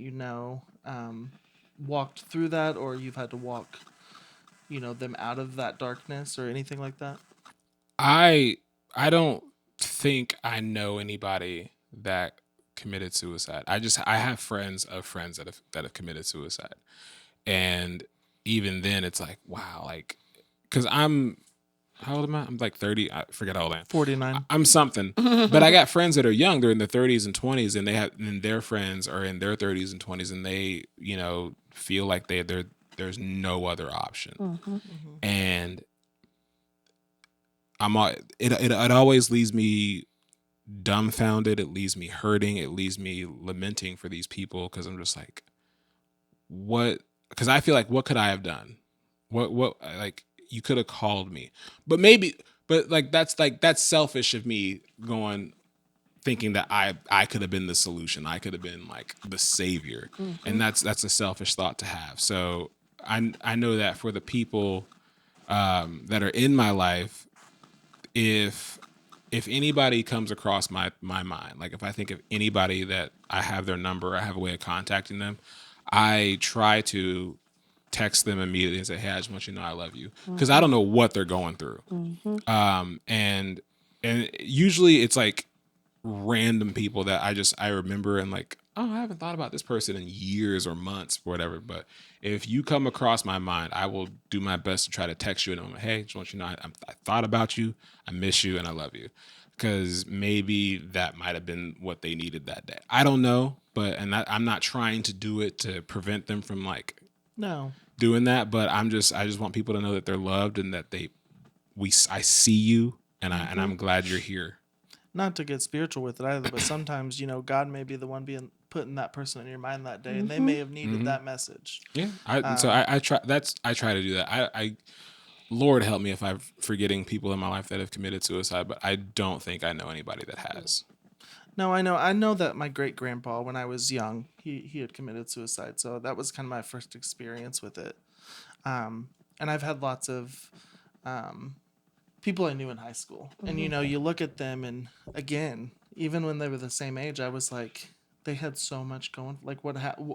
walked through that, or you've had to walk, them out of that darkness or anything like that? I don't think I know anybody that committed suicide. I have friends of friends that have committed suicide, and even then it's like, wow, like, because how old am I? I'm like 30. I forget how old I am. 49. I'm something. But I got friends that are young. They're in their 30s and 20s, and their friends are in their 30s and 20s, and they, feel like there's no other option. And it always leaves me dumbfounded. It leaves me hurting. It leaves me lamenting for these people, because I'm just like, what? Because I feel like, what could I have done? What like, you could have called me, but that's selfish of me thinking that I could have been the solution. I could have been like the savior. And that's a selfish thought to have. So I know that for the people that are in my life, if anybody comes across my mind, like if I think of anybody that I have their number, I have a way of contacting them, I try to text them immediately and say, hey, I just want you to know I love you, because I don't know what they're going through. And usually it's like random people that I remember and like, oh, I haven't thought about this person in years or months or whatever. But if you come across my mind, I will do my best to try to text you and I'm like, hey, just want you to know I thought about you, I miss you, and I love you. Because maybe that might have been what they needed that day. I don't know, I'm not trying to do it to prevent them from like doing that, but I just want people to know that they're loved and that I see you, and I'm glad you're here. Not to get spiritual with it either, but sometimes, God may be the one putting that person in your mind that day, and they may have needed that message. Yeah. I try to do that. I Lord help me if I'm forgetting people in my life that have committed suicide, but I don't think I know anybody that has. No, I know that my great grandpa, when I was young, he had committed suicide. So that was kind of my first experience with it. And I've had lots of people I knew in high school. And, you look at them, and again, even when they were the same age, I was like, they had so much going. Like,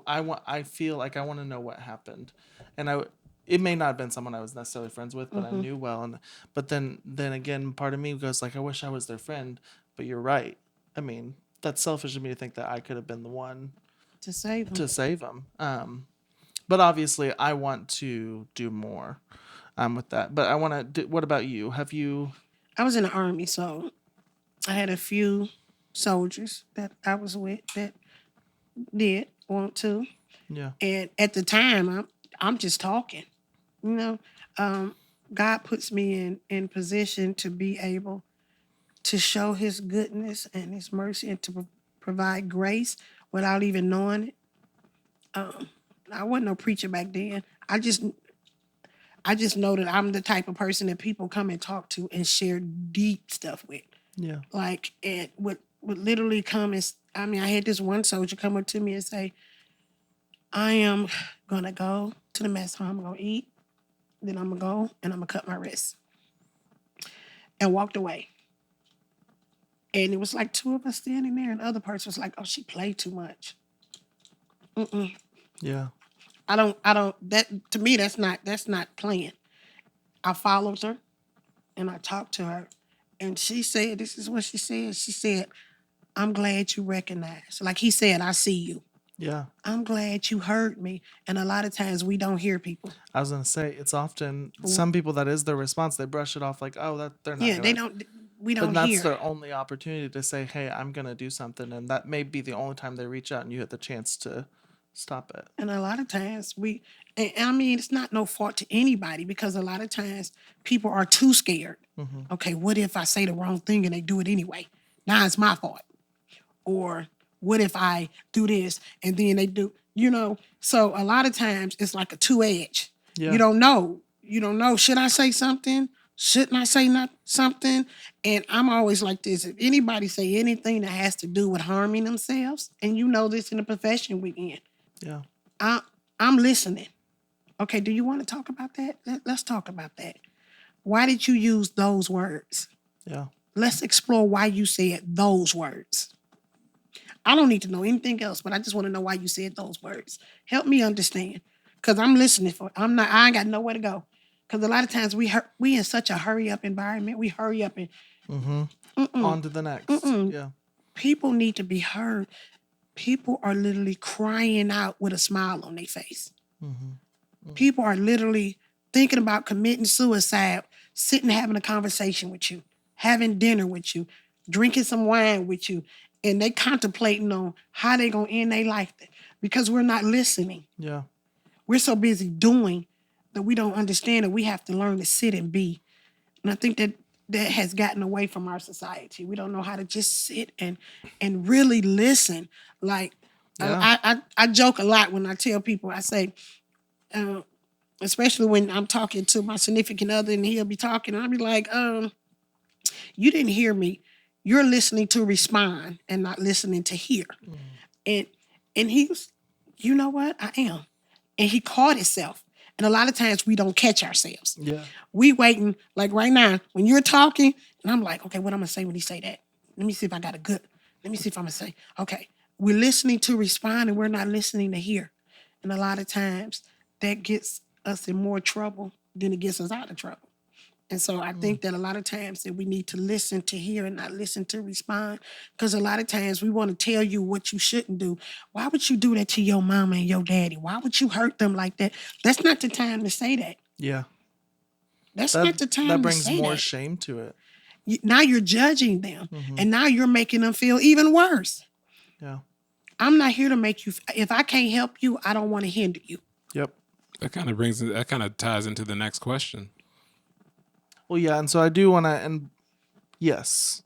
I feel like I want to know what happened. And it may not have been someone I was necessarily friends with, but I knew well. But then again, part of me goes like, I wish I was their friend. But you're right. I mean, that's selfish of me to think that I could have been the one To save them. But obviously, I want to do more with that. But I want to. What about you? Have you? I was in the Army, so I had a few soldiers that I was with that did want to. Yeah. And at the time, I'm just talking. God puts me in position to be able to show His goodness and His mercy, and to provide grace without even knowing it. I wasn't no preacher back then. I just know that I'm the type of person that people come and talk to and share deep stuff with. Yeah. Like, it would literally come and, I had this one soldier come up to me and say, I am going to go to the mess hall, I'm going to eat, then I'm going to go and I'm going to cut my wrist. And walked away. And it was like two of us standing there, and the other person was like, "Oh, she played too much." Yeah. I don't. That to me, that's not playing. I followed her, and I talked to her, and she said, "This is what she said." She said, "I'm glad you recognize." Like he said, "I see you." Yeah. I'm glad you heard me. And a lot of times we don't hear people. I was gonna say it's often some people that is their response. They brush it off like, oh, that they're not. Yeah, gonna. they don't. We don't But that's hear. their only opportunity to say, hey, I'm gonna do something, and that may be the only time they reach out, and you get the chance to stop it. And a lot of times and I mean, it's not no fault to anybody because a lot of times people are too scared. Okay, what if I say the wrong thing and they do it anyway? Now it's my fault. Or what if I do this and then they do, So a lot of times it's like a two-edge. Yeah. You don't know. You don't know. Should I say something? Shouldn't I say not something? And I'm always like this. If anybody say anything that has to do with harming themselves, and you know this in the profession we're in, Yeah. I'm listening. Okay, do you want to talk about that? Let's talk about that. Why did you use those words? Yeah. Let's explore why you said those words. I don't need to know anything else, but I just want to know why you said those words. Help me understand, because I'm listening I ain't got nowhere to go. Because a lot of times we in such a hurry up environment. We hurry up and On to the next. Yeah. people need to be heard. People are literally crying out with a smile on their face. People are literally thinking about committing suicide, sitting having a conversation with you, having dinner with you, drinking some wine with you, and they contemplating on how they gonna end their life because we're not listening. Yeah. We're so busy doing that we don't understand that we have to learn to sit and be. And I think that has gotten away from our society. We don't know how to just sit and really listen. Like I joke a lot when I tell people, I say, especially when I'm talking to my significant other and he'll be talking, and I'll be like, you didn't hear me. You're listening to respond and not listening to hear. And he was, you know what? I am. And he caught himself. And a lot of times we don't catch ourselves. Yeah. We waiting, like right now, when you're talking, and I'm like, okay, what I'm gonna say when he say that? Let me see if I got let me see if I'm gonna say, okay. We're listening to respond and we're not listening to hear. And a lot of times that gets us in more trouble than it gets us out of trouble. And so I think that a lot of times that we need to listen to hear and not listen to respond. Because a lot of times we want to tell you what you shouldn't do. Why would you do that to your mama and your daddy? Why would you hurt them like that? That's not the time to say that. Yeah. That's not the time to say that. That brings more shame to it. Now you're judging them. And now you're making them feel even worse. Yeah. I'm not here to make you, if I can't help you, I don't want to hinder you. Yep. That kind of ties into the next question. Well, yeah, and so I do want to, and yes,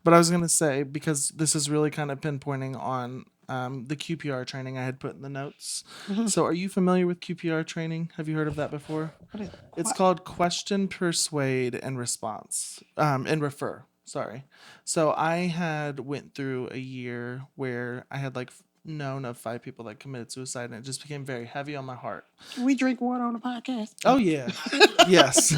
but I was going to say, because this is really kind of pinpointing on the QPR training I had put in the notes. So are you familiar with QPR training? Have you heard of that before? It's called Question, Persuade, and Response, and Refer. Sorry. So I went through a year where I had known of 5 people that committed suicide, and it just became very heavy on my heart. Can we drink water on the podcast? Oh yeah. Yes.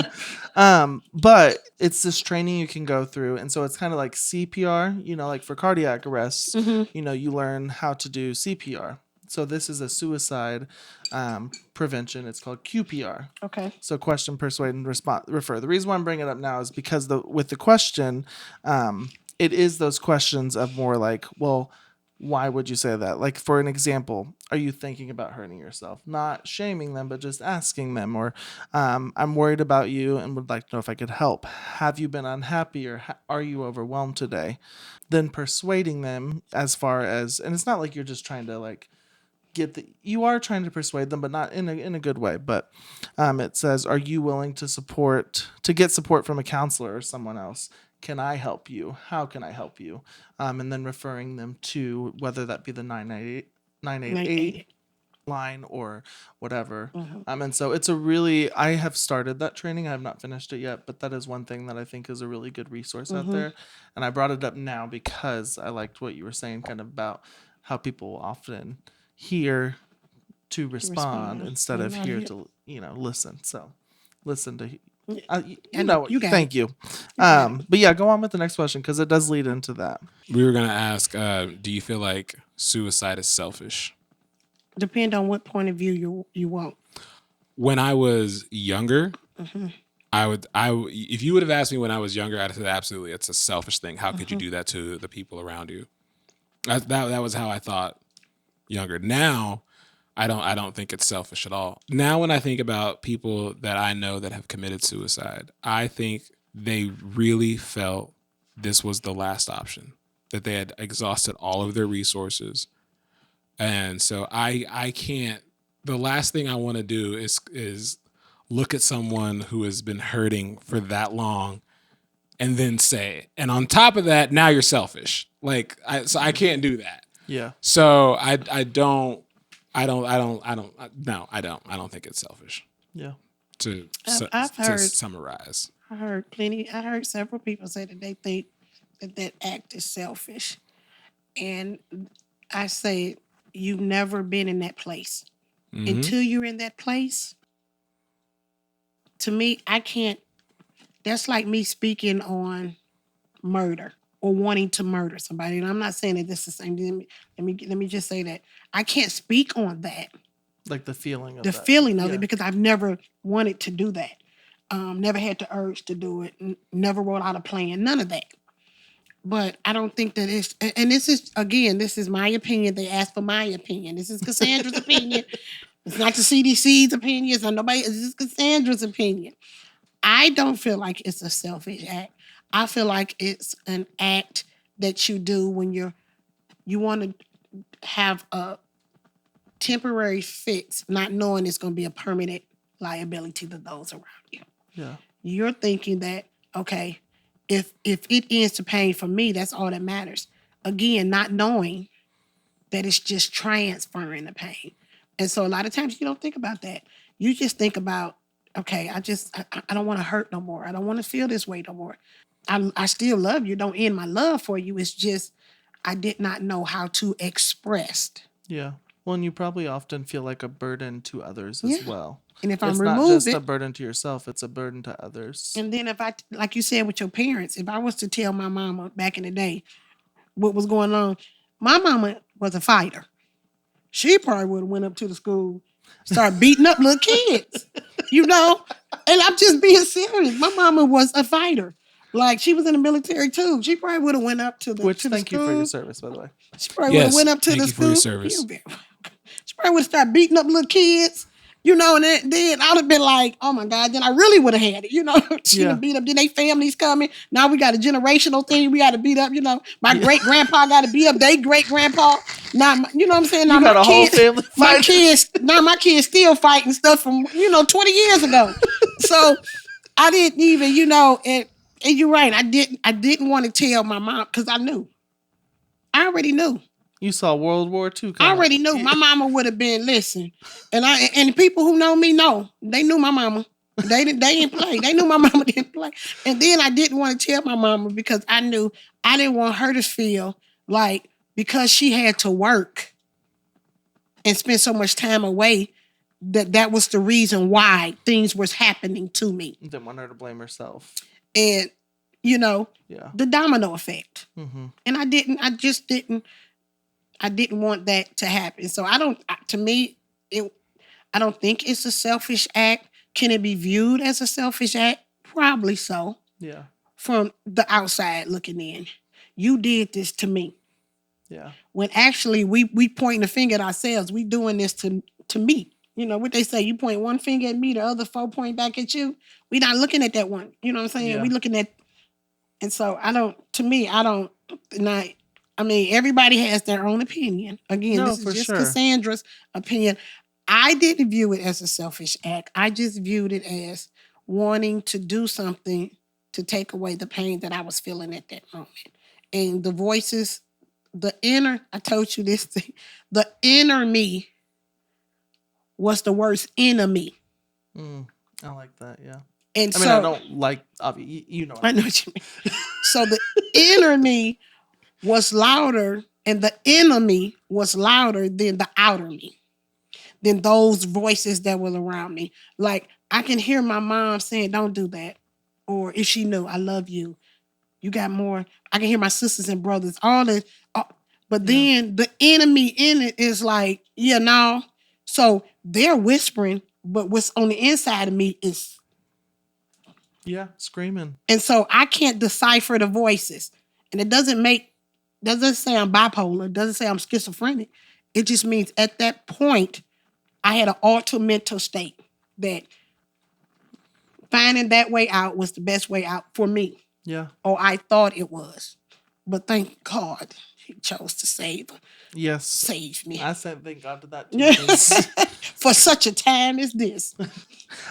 But it's this training you can go through, and so it's kind of like CPR, like for cardiac arrests, you learn how to do CPR. So this is a suicide prevention. It's called QPR. Okay. So question, persuade, and refer. The reason why I'm bringing it up now is because with the question, it is those questions of more like, well, why would you say that? Like, for an example, are you thinking about hurting yourself? Not shaming them, but just asking them. Or I'm worried about you and would like to know if I could help. Have you been unhappy or are you overwhelmed today? Then persuading them as far as, and it's not like you're just trying to you are trying to persuade them, but not in a good way. But it says, are you willing to get support from a counselor or someone else? Can I help you? How can I help you? And then referring them to whether that be the 988 line or whatever. And so it's I have started that training. I have not finished it yet, but that is one thing that I think is a really good resource out there. And I brought it up now because I liked what you were saying kind of about how people often hear to respond instead of hear to, listen. So listen to. You I know, know, you got thank it. you. got But yeah, go on with the next question because it does lead into that. We were going to ask, do you feel like suicide is selfish? Depend on what point of view you want. When I was younger, if you would have asked me when I was younger, I'd have said absolutely, it's a selfish thing. How could you do that to the people around you? That was how I thought younger. Now, I don't think it's selfish at all. Now, when I think about people that I know that have committed suicide, I think they really felt this was the last option, that they had exhausted all of their resources. And so I can't, the last thing I want to do is look at someone who has been hurting for that long and then say, and on top of that, now you're selfish. Like, I can't do that. Yeah. So I don't think it's selfish. Yeah. I've To heard- summarize. I heard several people say that they think that act is selfish. And I say, you've never been in that place. Mhm. Until you're in that place, to me, I can't, that's like me speaking on murder or wanting to murder somebody. And I'm not saying that this is the same. Let me just say that I can't speak on that. Like the feeling of The that. feeling of Yeah. it, because I've never wanted to do that. Never had the urge to do it. Never wrote out a plan. None of that. But I don't think that it's, and this is my opinion. They asked for my opinion. This is Cassandra's opinion. It's not the CDC's opinion. It's not nobody. This is Cassandra's opinion. I don't feel like it's a selfish act. I feel like it's an act that you do when you want to have a temporary fix, not knowing it's going to be a permanent liability to those around you. Yeah. You're thinking that, okay, if it ends the pain for me, that's all that matters. Again, not knowing that it's just transferring the pain. And so a lot of times you don't think about that. You just think about, okay, I don't want to hurt no more. I don't want to feel this way no more. I still love you. Don't end my love for you. It's just I did not know how to express. Yeah. Well, and you probably often feel like a burden to others as well. And if It's I'm not removed just a burden to yourself, it's a burden to others. and then if I, like you said with your parents, if I was to tell my mama back in the day what was going on, my mama was a fighter. She probably would have went up to the school, started beating up little kids, And I'm just being serious. My mama was a fighter. Like, she was in the military too. She probably would have went up to the Which, to the thank school. you for your service, by the way. She probably would have went up to thank the you school. for your service. She probably would have started beating up little kids, and then I'd have been like, oh my God, then I really would have had it, She Yeah. done beat up, then they families coming. Now we got a generational thing we got to beat up, My great-grandpa got to beat up their great-grandpa. Now, you know what I'm saying? Now You got my a whole kids, family my kids still fighting stuff from, 20 years ago. So I didn't even, and you're right. I didn't want to tell my mom because I knew. I already knew. You saw World War II I already knew. My mama would have been, listen. And people who know me know. They knew my mama. They didn't play. They knew my mama didn't play. And then I didn't want to tell my mama because I knew I didn't want her to feel like because she had to work and spend so much time away, that was the reason why things was happening to me. Didn't want her to blame herself. And, Yeah. the domino effect. Mm-hmm. And I didn't want that to happen. So I don't think it's a selfish act. Can it be viewed as a selfish act? Probably so. Yeah. From the outside looking in. You did this to me. Yeah. When actually we pointing the finger at ourselves. We doing this to me. What they say, you point one finger at me, the other 4 point back at you. We not looking at that one. You know what I'm saying? Yeah. We looking at, and so everybody has their own opinion. Again, No, this for is just sure. Cassandra's opinion. I didn't view it as a selfish act. I just viewed it as wanting to do something to take away the pain that I was feeling at that moment. And the voices, I told you this thing, the inner me was the worst enemy. I like that, yeah. And I don't like, you know. I know what you mean. So the inner me was louder, and the enemy was louder than the outer me, than those voices that were around me. Like, I can hear my mom saying, don't do that. Or if she knew, I love you. You got more. I can hear my sisters and brothers, all this. But then the enemy in it is like, yeah, no. So they're whispering, but what's on the inside of me is. Yeah, screaming. And so I can't decipher the voices. And it doesn't say I'm bipolar. It doesn't say I'm schizophrenic. It just means at that point, I had an altered mental state that finding that way out was the best way out for me. Yeah. Or I thought it was. But thank God he chose to save me. I said thank God to that too. For such a time as this.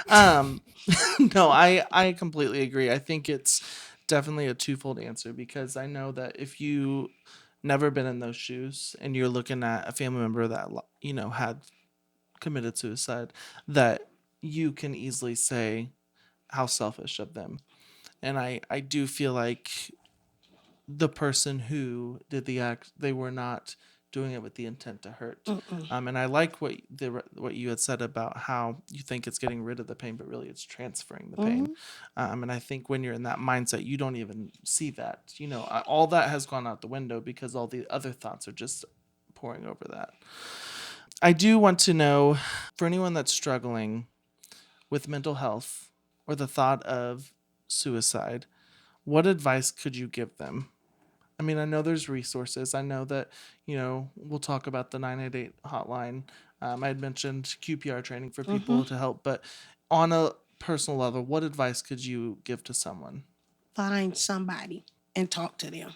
No, I completely agree. I think it's definitely a twofold answer, because I know that if you never been in those shoes and you're looking at a family member that, you know, had committed suicide, that you can easily say how selfish of them. And I do feel like the person who did the act, they were not doing it with the intent to hurt. And I like what you had said about how you think it's getting rid of the pain, but really it's transferring the pain. And I think when you're in that mindset, you don't even see that. You know, all that has gone out the window because all the other thoughts are just pouring over that. I do want to know, for anyone that's struggling with mental health or the thought of suicide, what advice could you give them? I mean, I know there's resources. I know that, you know, we'll talk about the 988 hotline. I had mentioned QPR training for people to help. But on a personal level, what advice could you give to someone? Find somebody and talk to them.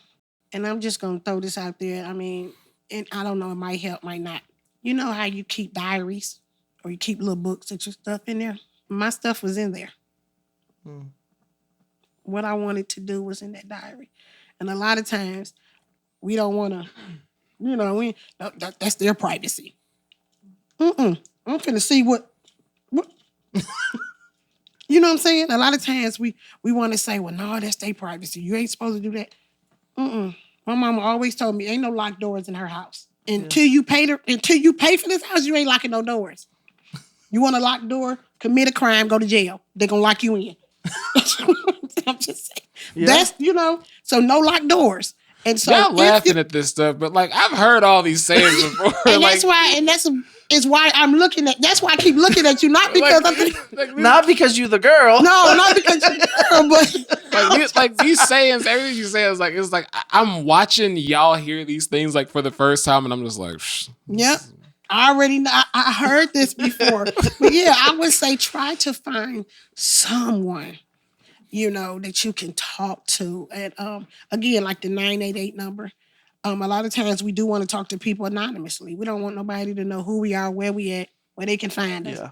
And I'm just going to throw this out there. I mean, and I don't know, it might help, might not. You know how you keep diaries or you keep little books and your stuff in there? My stuff was in there. What I wanted to do was in that diary. And a lot of times, we don't want to, you know, that's their privacy. I'm finna see what you know what I'm saying? A lot of times, we want to say, well, no, that's their privacy. You ain't supposed to do that. My mama always told me, ain't no locked doors in her house. Until you pay for this house, you ain't locking no doors. You want a locked door, commit a crime, go to jail. They're going to lock you in. I'm just saying. Yeah. That's, you know, so no locked doors. And so y'all laughing at this stuff, but like I've heard all these sayings before. And like, that's why I'm looking at. That's why I keep looking at you, not because not because you're the girl. No, not because you're the girl, but like these sayings, everything you say is like it's like I'm watching y'all hear these things like for the first time, and I'm just like, yep. I already know. I heard this before, but yeah, I would say try to find someone, you know, that you can talk to. And again, like the 988 number. A lot of times we do want to talk to people anonymously. We don't want nobody to know who we are, where we at, where they can find us.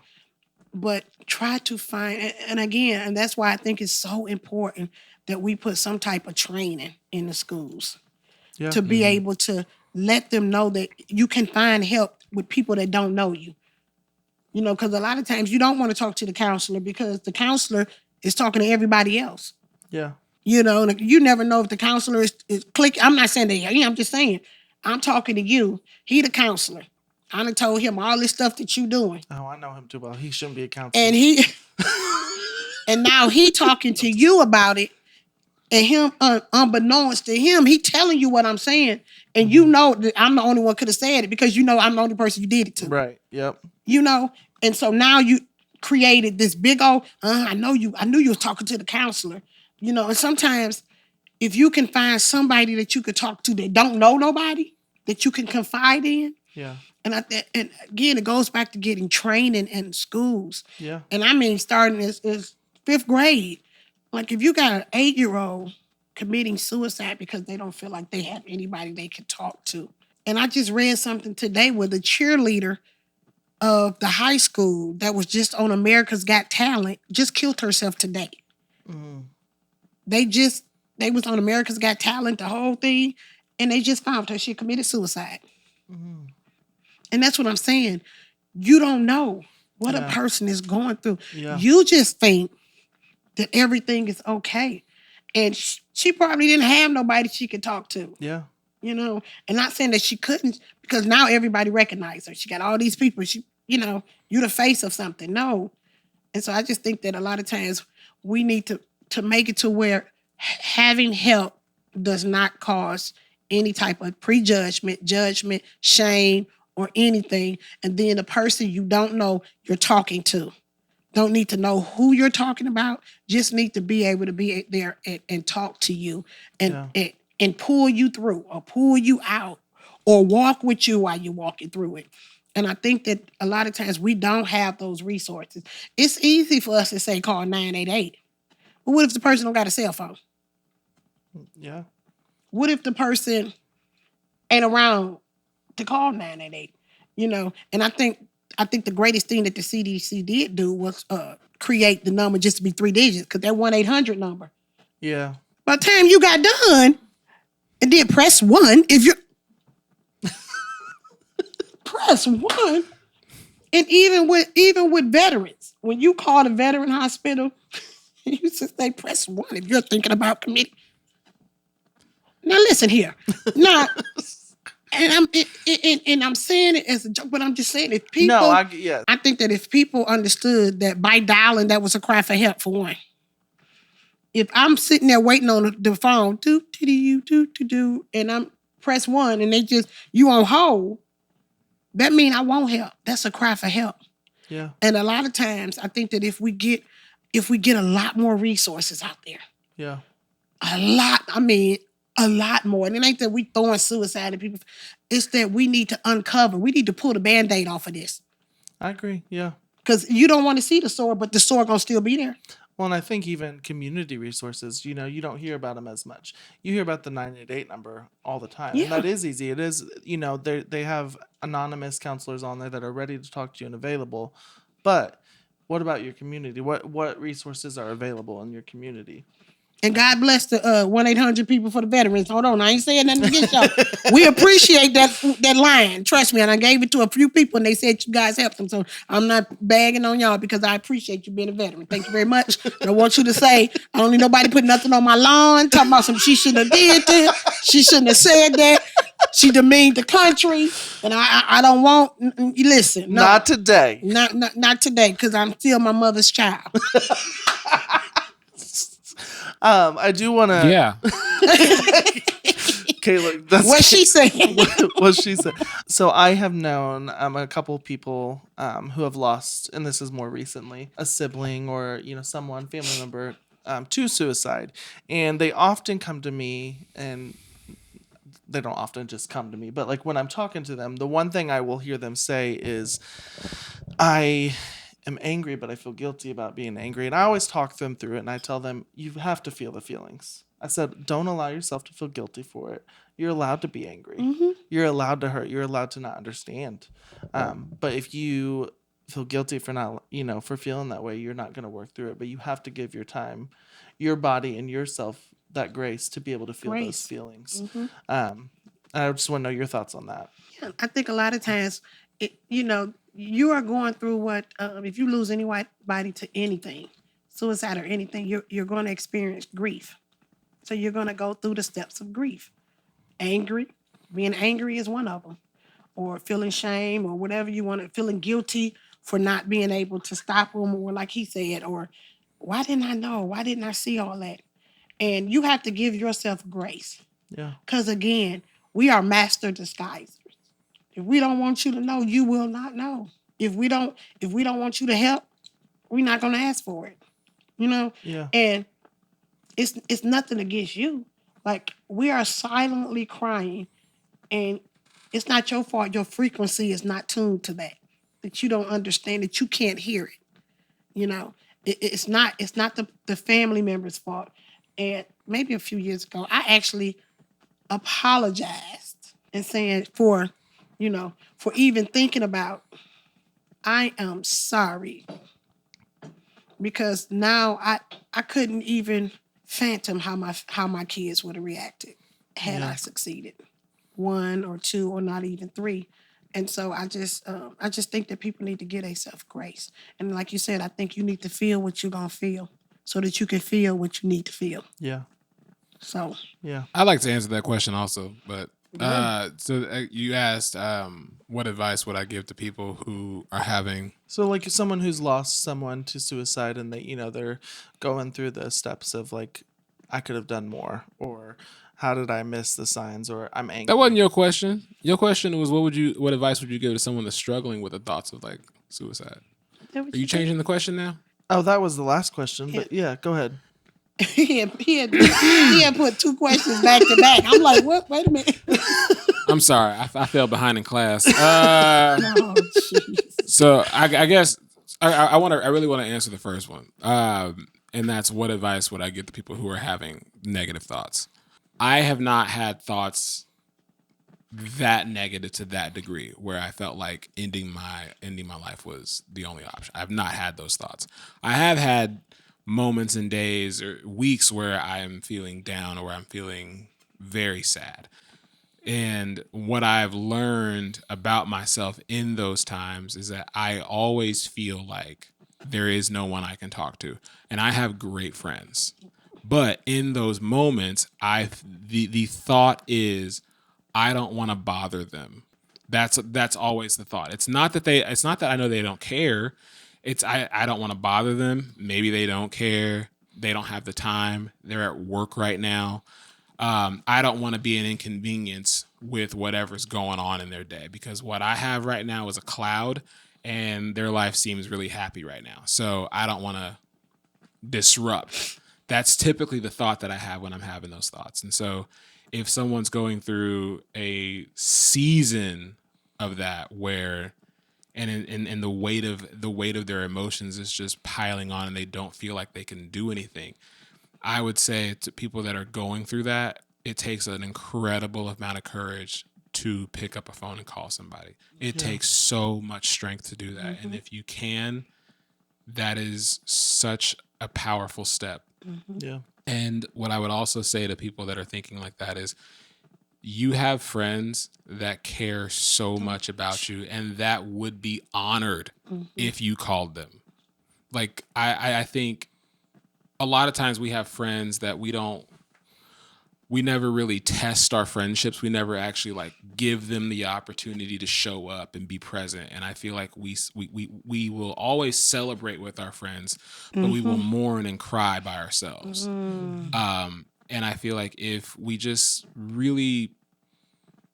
But try to find, and again, and that's why I think it's so important that we put some type of training in the schools to be able to let them know that you can find help with people that don't know you. You know, because a lot of times you don't want to talk to the counselor because the counselor is talking to everybody else. Yeah. You know, you never know if the counselor is clicking. I'm not saying that. I'm just saying, I'm talking to you. He the counselor. I done told him all this stuff that you doing. Oh, I know him too well. He shouldn't be a counselor. And and now he talking to you about it. And him, unbeknownst to him, he telling you what I'm saying. And you know that I'm the only one could have said it because you know I'm the only person you did it to. Right. Yep. You know? And so now you created this big old, I knew you was talking to the counselor. You know, and sometimes if you can find somebody that you could talk to that don't know nobody, that you can confide in. Yeah. And again, it goes back to getting training in schools. Yeah. And I mean, starting as 5th grade. Like if you got an 8-year-old committing suicide because they don't feel like they have anybody they can talk to. And I just read something today where the cheerleader of the high school that was just on America's Got Talent just killed herself today. They was on America's Got Talent, the whole thing, and they just found her. She committed suicide. And that's what I'm saying. You don't know what a person is going through. Yeah. You just think that everything is okay. And she probably didn't have nobody she could talk to. Yeah. You know, and not saying that she couldn't, because now everybody recognizes her. She got all these people. She, you know, you the face of something. No. And so I just think that a lot of times we need to make it to where having help does not cause any type of prejudgment, judgment, shame, or anything. And then the person you don't know you're talking to don't need to know who you're talking about, just need to be able to be there and talk to you and pull you through or pull you out or walk with you while you're walking through it. And I think that a lot of times we don't have those resources. It's easy for us to say call 988. But what if the person don't got a cell phone? Yeah. What if the person ain't around to call 988? You know, and I think the greatest thing that the CDC did do was create the number just to be 3 digits, because that 1-800 number. Yeah. By the time you got done, and then press 1 if you're press 1. And even with veterans, when you call the veteran hospital, you just say press 1 if you're thinking about committing. Now listen here. Now, and I'm saying it as a joke, but I'm just saying if people. No, I think that if people understood that by dialing, that was a cry for help for one. If I'm sitting there waiting on the phone, and I'm press 1, and they just you on hold, that means I want help. That's a cry for help. Yeah. And a lot of times, I think that if we get a lot more resources out there, yeah, a lot more. And it ain't that we throwing suicide at people. It's that we need to uncover. We need to pull the Band-Aid off of this. I agree. Yeah. Because you don't want to see the sore, but the sore going to still be there. Well, and I think even community resources, you don't hear about them as much. You hear about the 988 number all the time. Yeah. And that is easy. It is, they have anonymous counselors on there that are ready to talk to you and available. But what about your community? What resources are available in your community? And God bless the 1-800 people for the veterans. Hold on, I ain't saying nothing against y'all. We appreciate that line. Trust me, and I gave it to a few people, and they said you guys helped them. So I'm not bagging on y'all because I appreciate you being a veteran. Thank you very much. And I want you to say, I don't need nobody put nothing on my lawn, talking about some she shouldn't have did that. She shouldn't have said that. She demeaned the country, and I don't want. Listen, no, not today. Not today, because I'm still my mother's child. I do want to. Yeah. Kayla, that's what she saying. What she said. So I have known a couple of people who have lost, and this is more recently, a sibling or someone, family member, to suicide, and they often come to me, and they don't often just come to me, but like when I'm talking to them, the one thing I will hear them say is, I am angry, but I feel guilty about being angry. And I always talk them through it, and I tell them, you have to feel the feelings. I said, don't allow yourself to feel guilty for it. You're allowed to be angry. Mm-hmm. You're allowed to hurt. You're allowed to not understand. But if you feel guilty for not, for feeling that way, you're not going to work through it. But you have to give your time, your body, and yourself that grace to be able to feel those feelings. Mm-hmm. I just want to know your thoughts on that. Yeah, I think a lot of times, you are going through what, if you lose anybody to anything, suicide or anything, you're going to experience grief. So you're going to go through the steps of grief. Being angry is one of them. Or feeling shame or whatever you want to, feeling guilty for not being able to stop them, or like he said, or why didn't I know? Why didn't I see all that? And you have to give yourself grace. Yeah. Because again, we are master disguisers. If we don't want you to know, you will not know. If we don't want you to help, we're not going to ask for it. Yeah. And it's nothing against you. Like, we are silently crying, and it's not your fault. Your frequency is not tuned to that you don't understand, that you can't hear it. It's not the family member's fault. And maybe a few years ago, I actually apologized and saying for even thinking about, I am sorry. Because now I couldn't even fathom how my kids would have reacted had I succeeded. 1 or 2 or not even 3. And so I just think that people need to give themselves grace. And like you said, I think you need to feel what you're going to feel so that you can feel what you need to feel. Yeah. So. Yeah. I'd like to answer that question also, but You asked, what advice would I give to people who are having? So like someone who's lost someone to suicide and they're going through the steps of like, I could have done more, or how did I miss the signs, or I'm angry. That wasn't your question. Your question was, what advice would you give to someone that's struggling with the thoughts of like suicide? Are you changing the question now? Oh, that was the last question, but yeah, go ahead. he had put 2 questions back to back. I'm like, what? Wait a minute. I'm sorry, I fell behind in class. Oh, jeez. So I guess I really want to answer the first one, and that's, what advice would I give to people who are having negative thoughts? I have not had thoughts that negative to that degree where I felt like ending my life was the only option. I've not had those thoughts. I have had moments and days or weeks where I am feeling down or I'm feeling very sad. And what I've learned about myself in those times is that I always feel like there is no one I can talk to. And I have great friends. But in those moments, the thought is, I don't want to bother them. That's always the thought. It's not that I know they don't care. It's I don't want to bother them. Maybe they don't care. They don't have the time. They're at work right now. I don't want to be an inconvenience with whatever's going on in their day, because what I have right now is a cloud and their life seems really happy right now. So I don't want to disrupt. That's typically the thought that I have when I'm having those thoughts. And so if someone's going through a season of that where and the weight of their emotions is just piling on and they don't feel like they can do anything, I would say to people that are going through that, it takes an incredible amount of courage to pick up a phone and call somebody. It takes so much strength to do that. Mm-hmm. And if you can, that is such a powerful step. Mm-hmm. Yeah. And what I would also say to people that are thinking like that is, you have friends that care so much about you and that would be honored if you called them. Like, I think a lot of times we have friends that we never really test our friendships. We never actually like give them the opportunity to show up and be present. And I feel like we will always celebrate with our friends, but we will mourn and cry by ourselves. And I feel like if we just really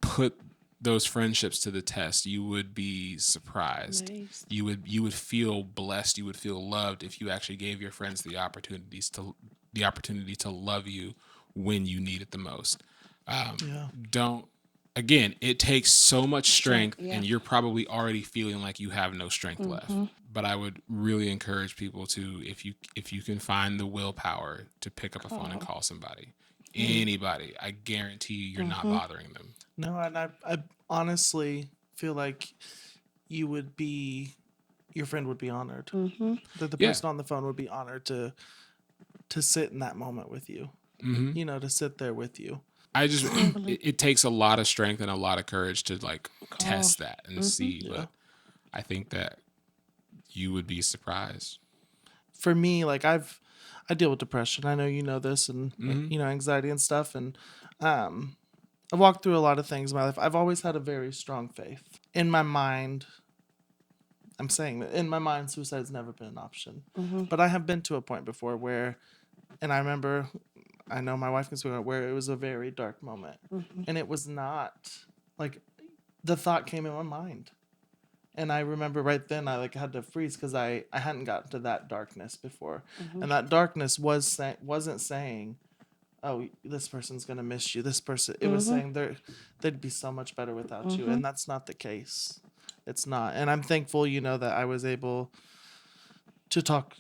put those friendships to the test, you would be surprised. Nice. You would feel blessed. You would feel loved if you actually gave your friends the opportunity to love you when you need it the most. It takes so much strength, and you're probably already feeling like you have no strength left. But I would really encourage people to, if you can find the willpower to pick up a phone and call somebody, anybody, I guarantee you're not bothering them. No, and I honestly feel like your friend would be honored. That the person on the phone would be honored to sit in that moment with you. To sit there with you. It takes a lot of strength and a lot of courage to like test that and see, but I think that you would be surprised. For me, like I deal with depression. I know you know this, and anxiety and stuff, and I've walked through a lot of things in my life. I've always had a very strong faith. In my mind, I'm saying that in my mind, suicide's never been an option. But I have been to a point before where, and I know my wife can speak on it, where it was a very dark moment. And it was not, like, the thought came in my mind. And I remember right then I had to freeze because I hadn't gotten to that darkness before. And that darkness wasn't saying, oh, this person's going to miss you. This person, it was saying they'd be so much better without you. And that's not the case. It's not. And I'm thankful, that I was able to talk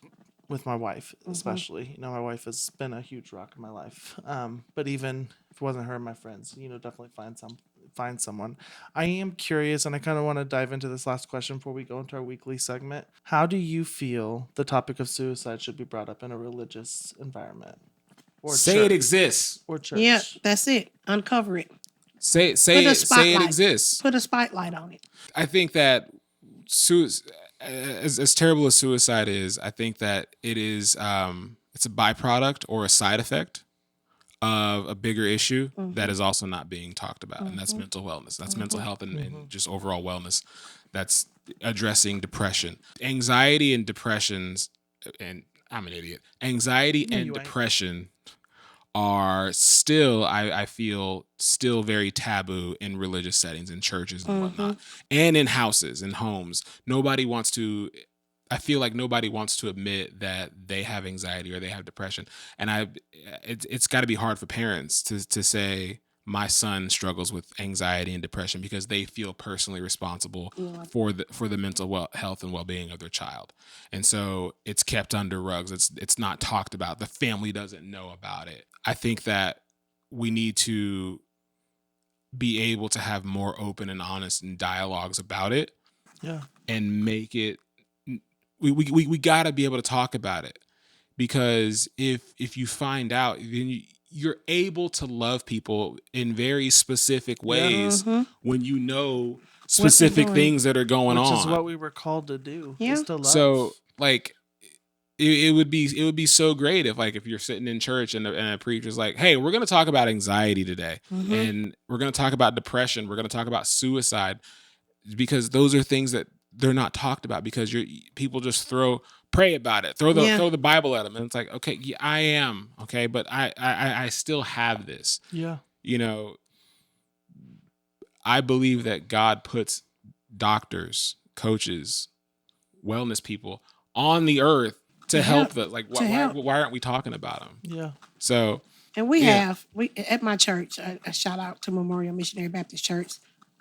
with my wife, especially. My wife has been a huge rock in my life. But even if it wasn't her and my friends, definitely find someone. I am curious, and I kind of want to dive into this last question before we go into our weekly segment. How do you feel the topic of suicide should be brought up in a religious environment? Or say church? It exists. Or church. Yeah, that's it. Uncover it. Say it exists. Put a spotlight on it. I think that as terrible as suicide is, I think that it is it's a byproduct or a side effect of a bigger issue that is also not being talked about, and that's mental wellness. That's mental health and just overall wellness. That's addressing depression, anxiety, and depressions. And I'm an idiot. Anxiety and depression are still, I feel, still very taboo in religious settings, in churches and whatnot, and in houses and homes. I feel like nobody wants to admit that they have anxiety or they have depression. And it's got to be hard for parents to say, my son struggles with anxiety and depression, because they feel personally responsible for the mental health and well-being of their child. And so it's kept under rugs. It's not talked about. The family doesn't know about it. I think that we need to be able to have more open and honest and dialogues about it. Yeah. And make it, we got to be able to talk about it, because if you find out, then you're able to love people in very specific ways when you know specific things that are going on. Which is what we were called to do. Yeah. Is to love. So like it would be so great if you're sitting in church and a preacher's like, hey, we're going to talk about anxiety today, and we're going to talk about depression, we're going to talk about suicide, because those are things that they're not talked about, because people just pray about it, throw the Bible at them, and it's like, okay, yeah, I am okay, but I still have this. Yeah. You know, I believe that God puts doctors, coaches, wellness people on the earth to help the, like, why aren't we talking about them? Yeah. So, and we at my church, a shout out to Memorial Missionary Baptist Church,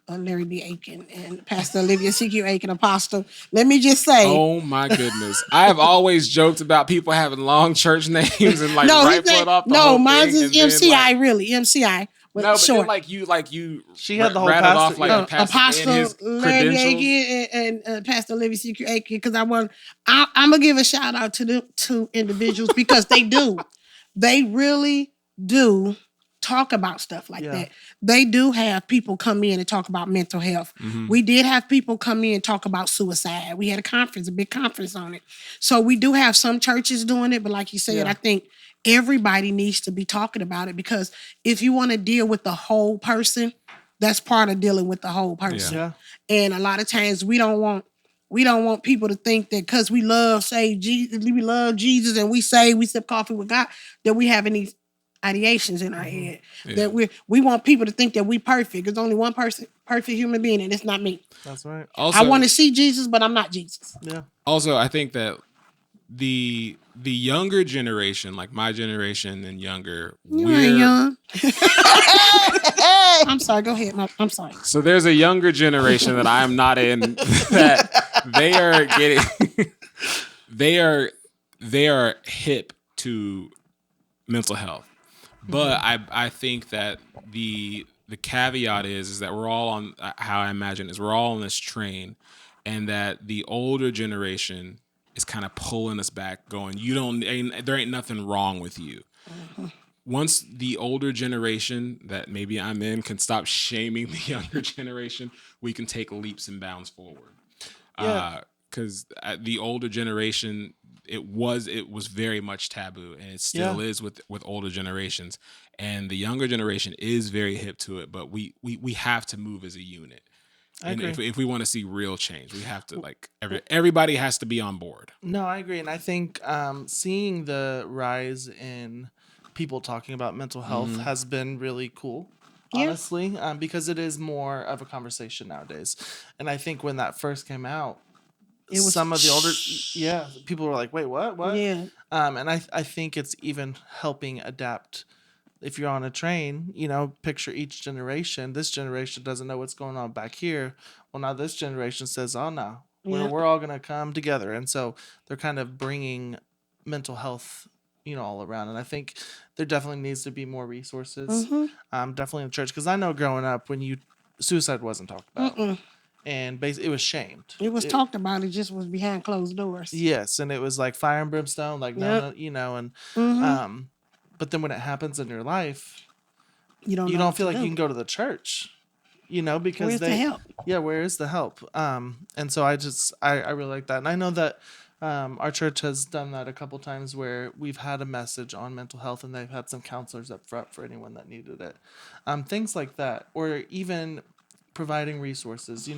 Larry B. Aiken and Pastor Olivia C.Q. Aiken, Apostle. Let me just say. Oh my goodness. I have always joked about people having long church names and like rifling off the whole mine's thing. is MCI, really. MCI. No, but short. then you she had the whole rattled pastor, off like the pastor and his Larry B. credentials. Aiken and Pastor Olivia C.Q. Aiken, because I'm gonna give a shout out to the two individuals, because they really do talk about stuff like that. They do have people come in and talk about mental health. We did have people come in and talk about suicide. We had a big conference on it. So we do have some churches doing it, but like you said, I think everybody needs to be talking about it, because if you want to deal with the whole person, that's part of dealing with the whole person. Yeah. And a lot of times we don't want people to think that because we love Jesus and we sip coffee with God, that we have any ideations in our head. That we want people to think that we perfect. There's only one person, perfect human being, and it's not me. That's right. Also, I want to see Jesus, but I'm not Jesus. Yeah. Also, I think that the younger generation, like my generation and younger, You ain't young. I'm sorry. Go ahead. I'm sorry. So there's a younger generation that I am not in, that they are getting they are hip to mental health. But I think that the caveat is that we're all on, how I imagine is we're all on this train, and that the older generation is kind of pulling us back, going, there ain't nothing wrong with you. Once the older generation that maybe I'm in can stop shaming the younger generation, we can take leaps and bounds forward. Because the older generation, it was very much taboo, and it still is with older generations. And the younger generation is very hip to it, but we have to move as a unit. And if we want to see real change, we have to, like, everybody has to be on board. No, I agree. And I think seeing the rise in people talking about mental health has been really cool, honestly, because it is more of a conversation nowadays. And I think when that first came out, it was some of the older, people were like, wait, what? Yeah. And I think it's even helping adapt. If you're on a train, picture each generation. This generation doesn't know what's going on back here. Well, now this generation says, oh, no, we're all going to come together. And so they're kind of bringing mental health, all around. And I think there definitely needs to be more resources, definitely in the church. Because I know growing up, suicide wasn't talked about. And basically, it was shamed. It was talked about. It just was behind closed doors. Yes, and it was like fire and brimstone, like no, and but then when it happens in your life, you don't feel like you can go to the church, because where's the help? Yeah, where is the help? And so I really like that, and I know that Our church has done that a couple times where we've had a message on mental health and they've had some counselors up front for anyone that needed it. Things like that, or even providing resources.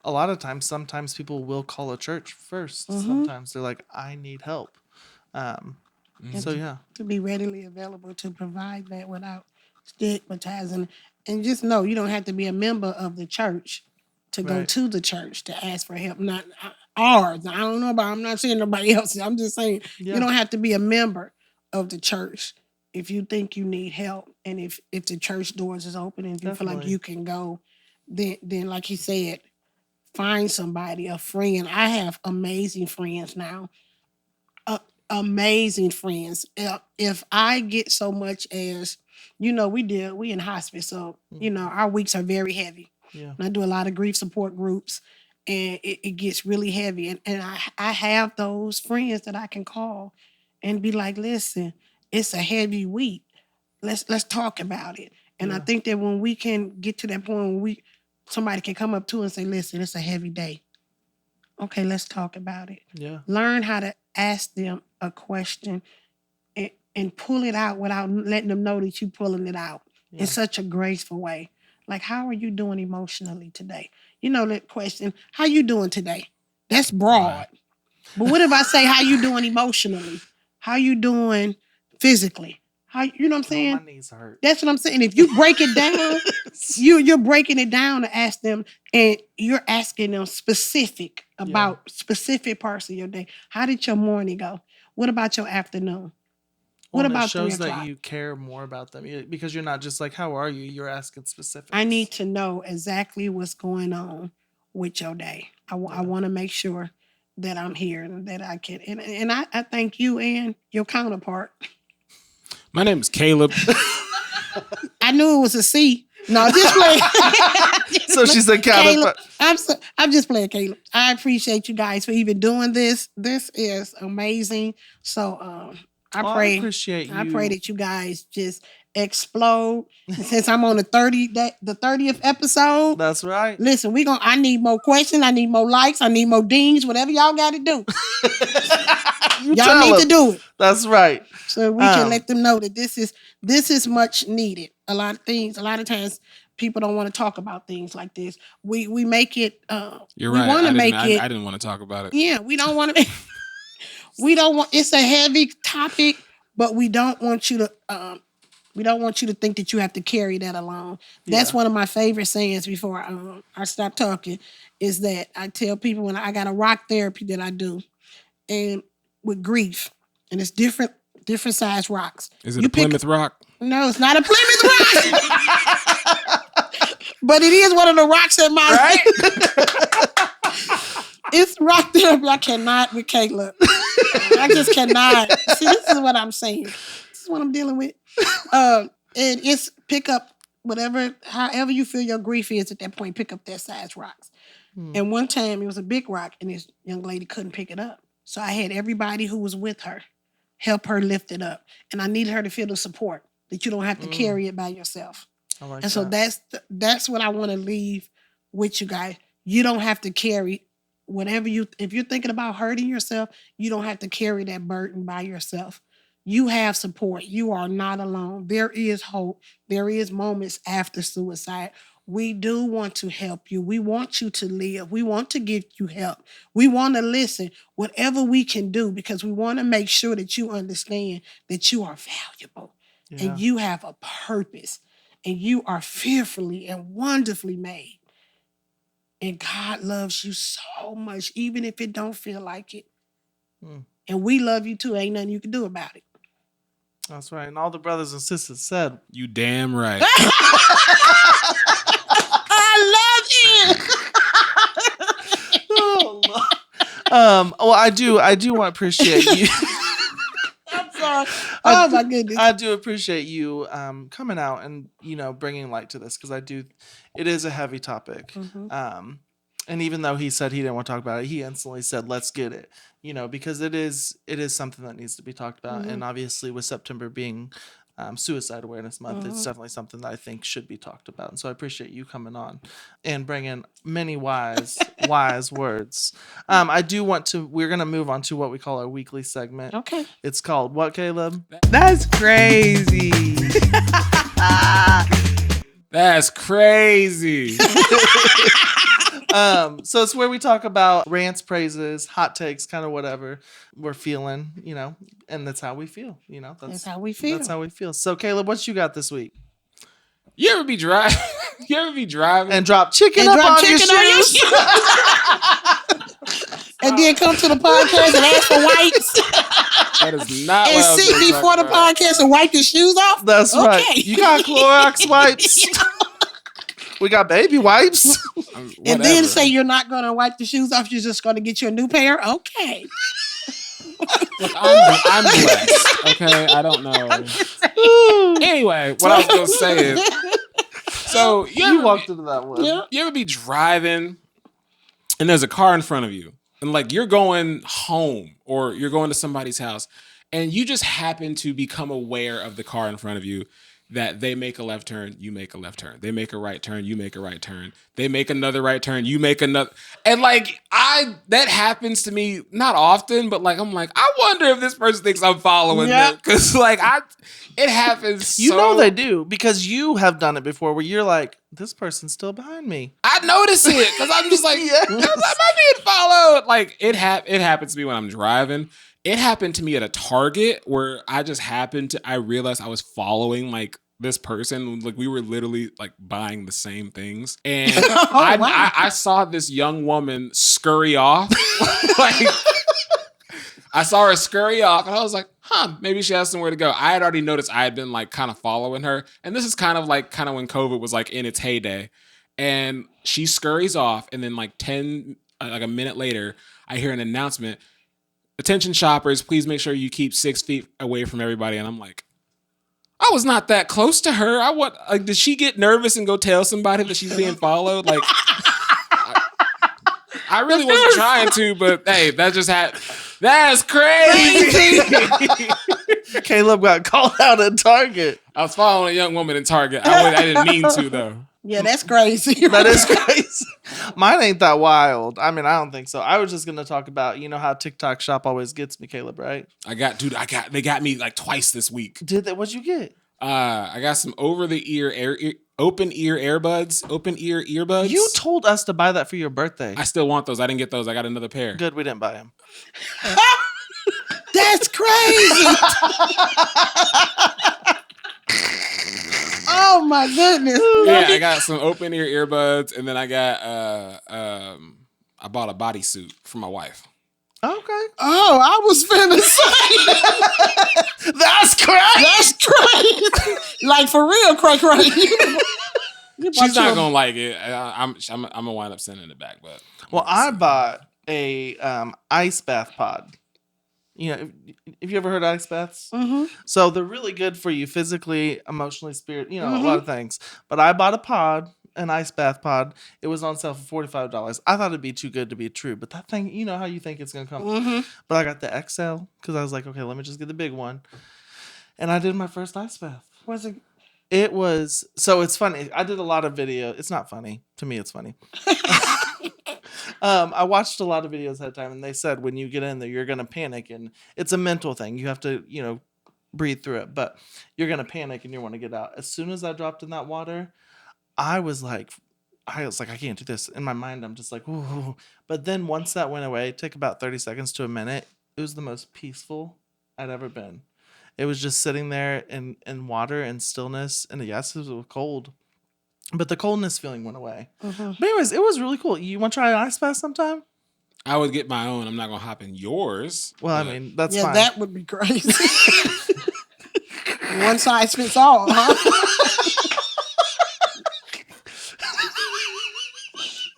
A lot of times, sometimes people will call a church first. Sometimes they're like, I need help. So yeah. To be readily available to provide that without stigmatizing. And just know you don't have to be a member of the church to go Right. to the church to ask for help. Not ours. I don't know about, I'm not saying nobody else. I'm just saying Yeah. you don't have to be a member of the church if you think you need help. And if the church doors is open and you feel like Definitely. you can go, then like he said, find somebody, a friend. I have amazing friends now. Amazing friends. If I get so much as, we in hospice, so our weeks are very heavy. Yeah. And I do a lot of grief support groups, and it gets really heavy. And I have those friends that I can call and be like, listen, it's a heavy week. Let's talk about it. And I Yeah. think that when we can get to that point where somebody can come up to us and say, listen, it's a heavy day. Okay, let's talk about it. Yeah. Learn how to ask them a question and pull it out without letting them know that you're pulling it out in such a graceful way. Like, how are you doing emotionally today? That question, how you doing today? That's broad. But what if I say, how you doing emotionally? How you doing physically? You know what I'm saying? Oh, my knees hurt. That's what I'm saying. If you break it down, you're breaking it down to ask them, and you're asking them specific about specific parts of your day. How did your morning go? What about your afternoon? What about it shows 3 that o'clock? you care more about them because you're not just like, how are you? You're asking specifics. I need to know exactly what's going on with your day. I want to make sure that I'm here and that I can. And I thank you and your counterpart. My name is Caleb. I knew it was a C. No, just playing. So she said, Caleb. I'm just playing, Caleb. I appreciate you guys for even doing this. This is amazing. So I pray that you guys just explode. And since I'm on the 30th episode, That's right. listen, I need more questions. I need more likes. I need more dings. Whatever y'all got to do. Y'all need to do it. That's right. So we can let them know that this is much needed. A lot of times people don't want to talk about things like this. We make it. You're we right. want to make it. I didn't want to talk about it. Yeah, we don't want to. We don't want. It's a heavy topic, but we don't want you to. We don't want you to think that you have to carry that alone. That's one of my favorite sayings before I stop talking. Is that I tell people when I got a rock therapy that I do, and with grief, and it's different size rocks. Is it a Plymouth Rock? No, it's not a Plymouth Rock. But it is one of the rocks at my It's rock therapy. I cannot with Caleb. I just cannot. See, this is what I'm saying. This is what I'm dealing with. And it's pick up however you feel your grief is at that point, pick up that size rocks. And one time it was a big rock and this young lady couldn't pick it up. So I had everybody who was with her help her lift it up. And I needed her to feel the support that you don't have to carry it by yourself. I like and so that's what I want to leave with you guys. You don't have to carry if you're thinking about hurting yourself, you don't have to carry that burden by yourself. You have support. You are not alone. There is hope. There is moments after suicide. We do want to help you. We want you to live. We want to give you help. We want to listen, whatever we can do, because we want to make sure that you understand that you are valuable and you have a purpose and you are fearfully and wonderfully made. And God loves you so much, even if it don't feel like it. And we love you too. Ain't nothing you can do about it. That's right. And all the brothers and sisters said, "You damn right." I love you. Oh, Lord. Well, I do want to appreciate you. I'm sorry. Oh my goodness. I do appreciate you coming out and bringing light to this, because it is a heavy topic. And even though he said he didn't want to talk about it, he instantly said, "Let's get it," because it is something that needs to be talked about. And obviously, with September being Suicide Awareness Month. It's definitely something that I think should be talked about. And so I appreciate you coming on and bringing many wise words. We're going to move on to what we call our weekly segment. Okay. It's called what, Caleb? That's crazy. That's crazy. So it's where we talk about rants, praises, hot takes, kind of whatever we're feeling, and that's how we feel, That's how we feel. That's how we feel. So Caleb, what you got this week? You ever be driving? And drop chicken up on your shoes? And then come to the podcast and ask for wipes That is not and what I was sit gonna talk before the about. podcast and wipe your shoes off? That's Okay. right. You got Clorox wipes. We got baby wipes. And then Whatever. say you're not going to wipe the shoes off. You're just going to get you a new pair? Okay. Look, I'm blessed. Okay, I don't know. Anyway, what I was gonna say is, so You walked into that one. Yeah. you ever be driving and there's a car in front of you and like you're going home or you're going to somebody's house and you just happen to become aware of the car in front of you, that they make a left turn, you make a left turn. They make a right turn, you make a right turn. They make another right turn, you make another. And like that happens to me not often, but like I'm like, I wonder if this person thinks I'm following them. Cause like it happens. You know they do, because you have done it before where you're like, this person's still behind me. I notice it because I'm just like, Yes. am I being followed? Like it happens to me when I'm driving. It happened to me at a Target where I realized I was following like this person. Like we were literally like buying the same things. And I saw this young woman scurry off. Like I saw her scurry off and I was like, maybe she has somewhere to go. I had already noticed I had been like kind of following her. And this is kind of when COVID was like in its heyday. And she scurries off and then like a minute later, I hear an announcement. Attention shoppers, please make sure you keep 6 feet away from everybody. And I'm like, I was not that close to her. Did she get nervous and go tell somebody that she's being followed? Like, I really wasn't trying to, but hey, that just happened. That's crazy. Caleb got called out at Target. I was following a young woman in Target. I didn't mean to though. Yeah, that's crazy. That is crazy. Mine ain't that wild. I mean, I don't think so. I was just gonna talk about, how TikTok Shop always gets me, Caleb, right? They got me like twice this week. Did they? What'd you get? I got some open ear earbuds. You told us to buy that for your birthday. I still want those. I didn't get those. I got another pair. Good, we didn't buy them. That's crazy. Oh my goodness. Yeah, I got some open ear earbuds, and then I got I bought a bodysuit for my wife. Okay. Oh, I was finna say. That's crazy. That's crazy. Like for real, crazy. She's not gonna like it. I'm gonna wind up sending it back, but Well, I bought a ice bath pod. Have you ever heard of ice baths? Mm-hmm. So they're really good for you physically, emotionally, a lot of things. But I bought a pod, an ice bath pod. It was on sale for $45. I thought it'd be too good to be true. But that thing, you know how you think it's going to come. Mm-hmm. But I got the XL because I was like, okay, let me just get the big one. And I did my first ice bath. Was it? It was, so it's funny. I did a lot of video. It's not funny. To me, it's funny. I watched a lot of videos that time, and they said when you get in there, you're going to panic, and it's a mental thing. You have to, breathe through it, but you're going to panic and you want to get out. As soon as I dropped in that water, I was like, I can't do this. In my mind, I'm just like, ooh. But then once that went away, it took about 30 seconds to a minute. It was the most peaceful I'd ever been. It was just sitting there in water and stillness. And yes, it was cold, but the coldness feeling went away. Mm-hmm. But anyways, it was really cool. You want to try an ice bath sometime? I would get my own. I'm not gonna hop in yours. Well, but I mean, that's Yeah, fine. that would be crazy. One size fits all, huh?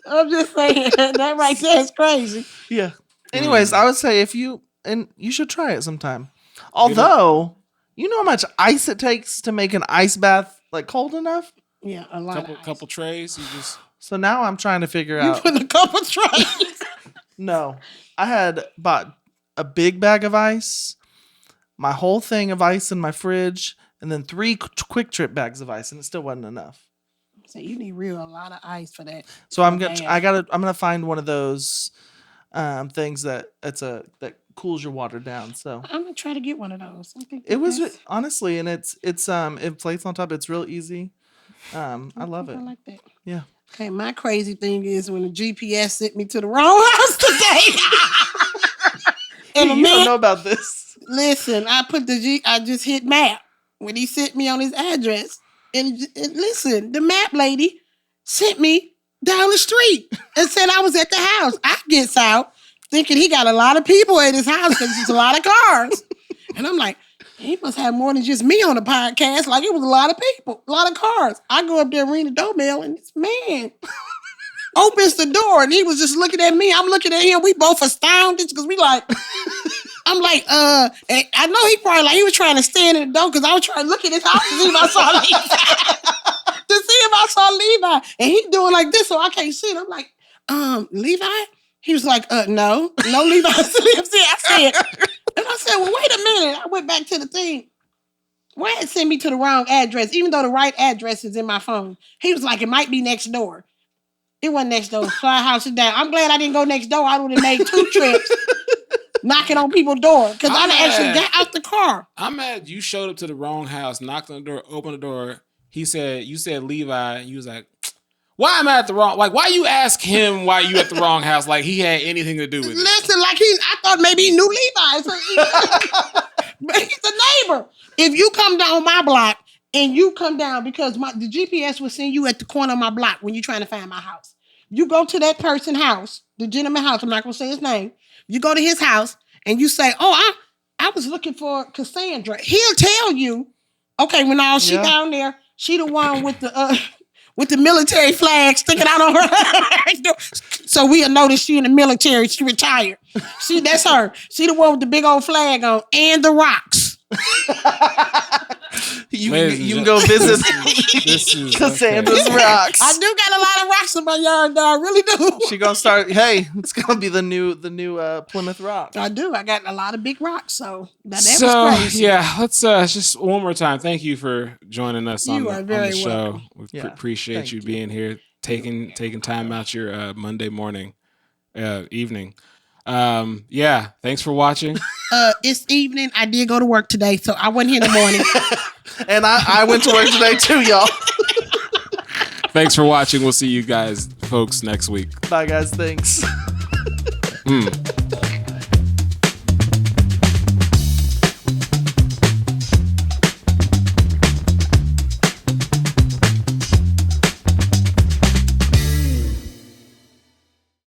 I'm just saying that right there is crazy. Yeah. Anyways, I would say you should try it sometime. Although, you know how much ice it takes to make an ice bath like cold enough? Yeah, a lot. couple trays. You just So now I'm trying to figure You out. put a couple trays. No, I had bought a big bag of ice, my whole thing of ice in my fridge, and then 3 quick trip bags of ice, and it still wasn't enough. So you need a lot of ice for that. So I'm gonna find one of those things that cools your water down. So I'm gonna try to get one of those. it was honestly, and it inflates on top. It's real easy. I love it. I like that. Yeah. Okay, my crazy thing is when the GPS sent me to the wrong house today. And You don't know about this. Listen, I just hit map when he sent me on his address. And listen, the map lady sent me down the street and said I was at the house. I gets out thinking he got a lot of people at his house because there's a lot of cars. And I'm like, he must have more than just me on the podcast. Like, it was a lot of people, a lot of cars. I go up there and ring the doorbell, and this man opens the door, and he was just looking at me. I'm looking at him. We both astounded because we like, I'm like, and I know he probably like, he was trying to stand in the door because I was trying to look at his house to see if I saw Levi. To see if I saw Levi. And he doing like this, so I can't see it. I'm like, Levi? He was like, no Levi lives here. I said, and I said, well, wait a minute. I went back to the thing. Why it sent me to the wrong address, even though the right address is in my phone? He was like, it might be next door. It wasn't next door. So I house it down. I'm glad I didn't go next door. I would have made 2 trips knocking on people's door because I actually got out the car. I'm mad you showed up to the wrong house, knocked on the door, opened the door. You said Levi, and you was like, why am I at the wrong? Like, why you ask him why you at the wrong house? Like he had anything to do with it. Listen, like I thought maybe he knew Levi. But he's a neighbor. If you come down my block and you come down because the GPS will send you at the corner of my block when you're trying to find my house. You go to that person's house, the gentleman's house. I'm not gonna say his name. You go to his house and you say, "Oh, I was looking for Cassandra." He'll tell you, okay, when she down there, she the one with the military flag sticking out on her. So we'll notice she in the military. She retired. That's her. She the one with the big old flag on and the rocks. You can go visit Cassandra's rocks. I do got a lot of rocks in my yard, though. I really do. She gonna start. Hey, it's gonna be the new Plymouth Rock. I do. I got a lot of big rocks, so that was crazy. Yeah, let's just one more time. Thank you for joining us on the show. Welcome. We appreciate you being here, taking time out your Monday morning, evening. Thanks for watching. It's evening. I did go to work today, so I wasn't here in the morning. And I went to work today too, y'all. Thanks for watching. We'll see you guys, folks, next week. Bye, guys. Thanks.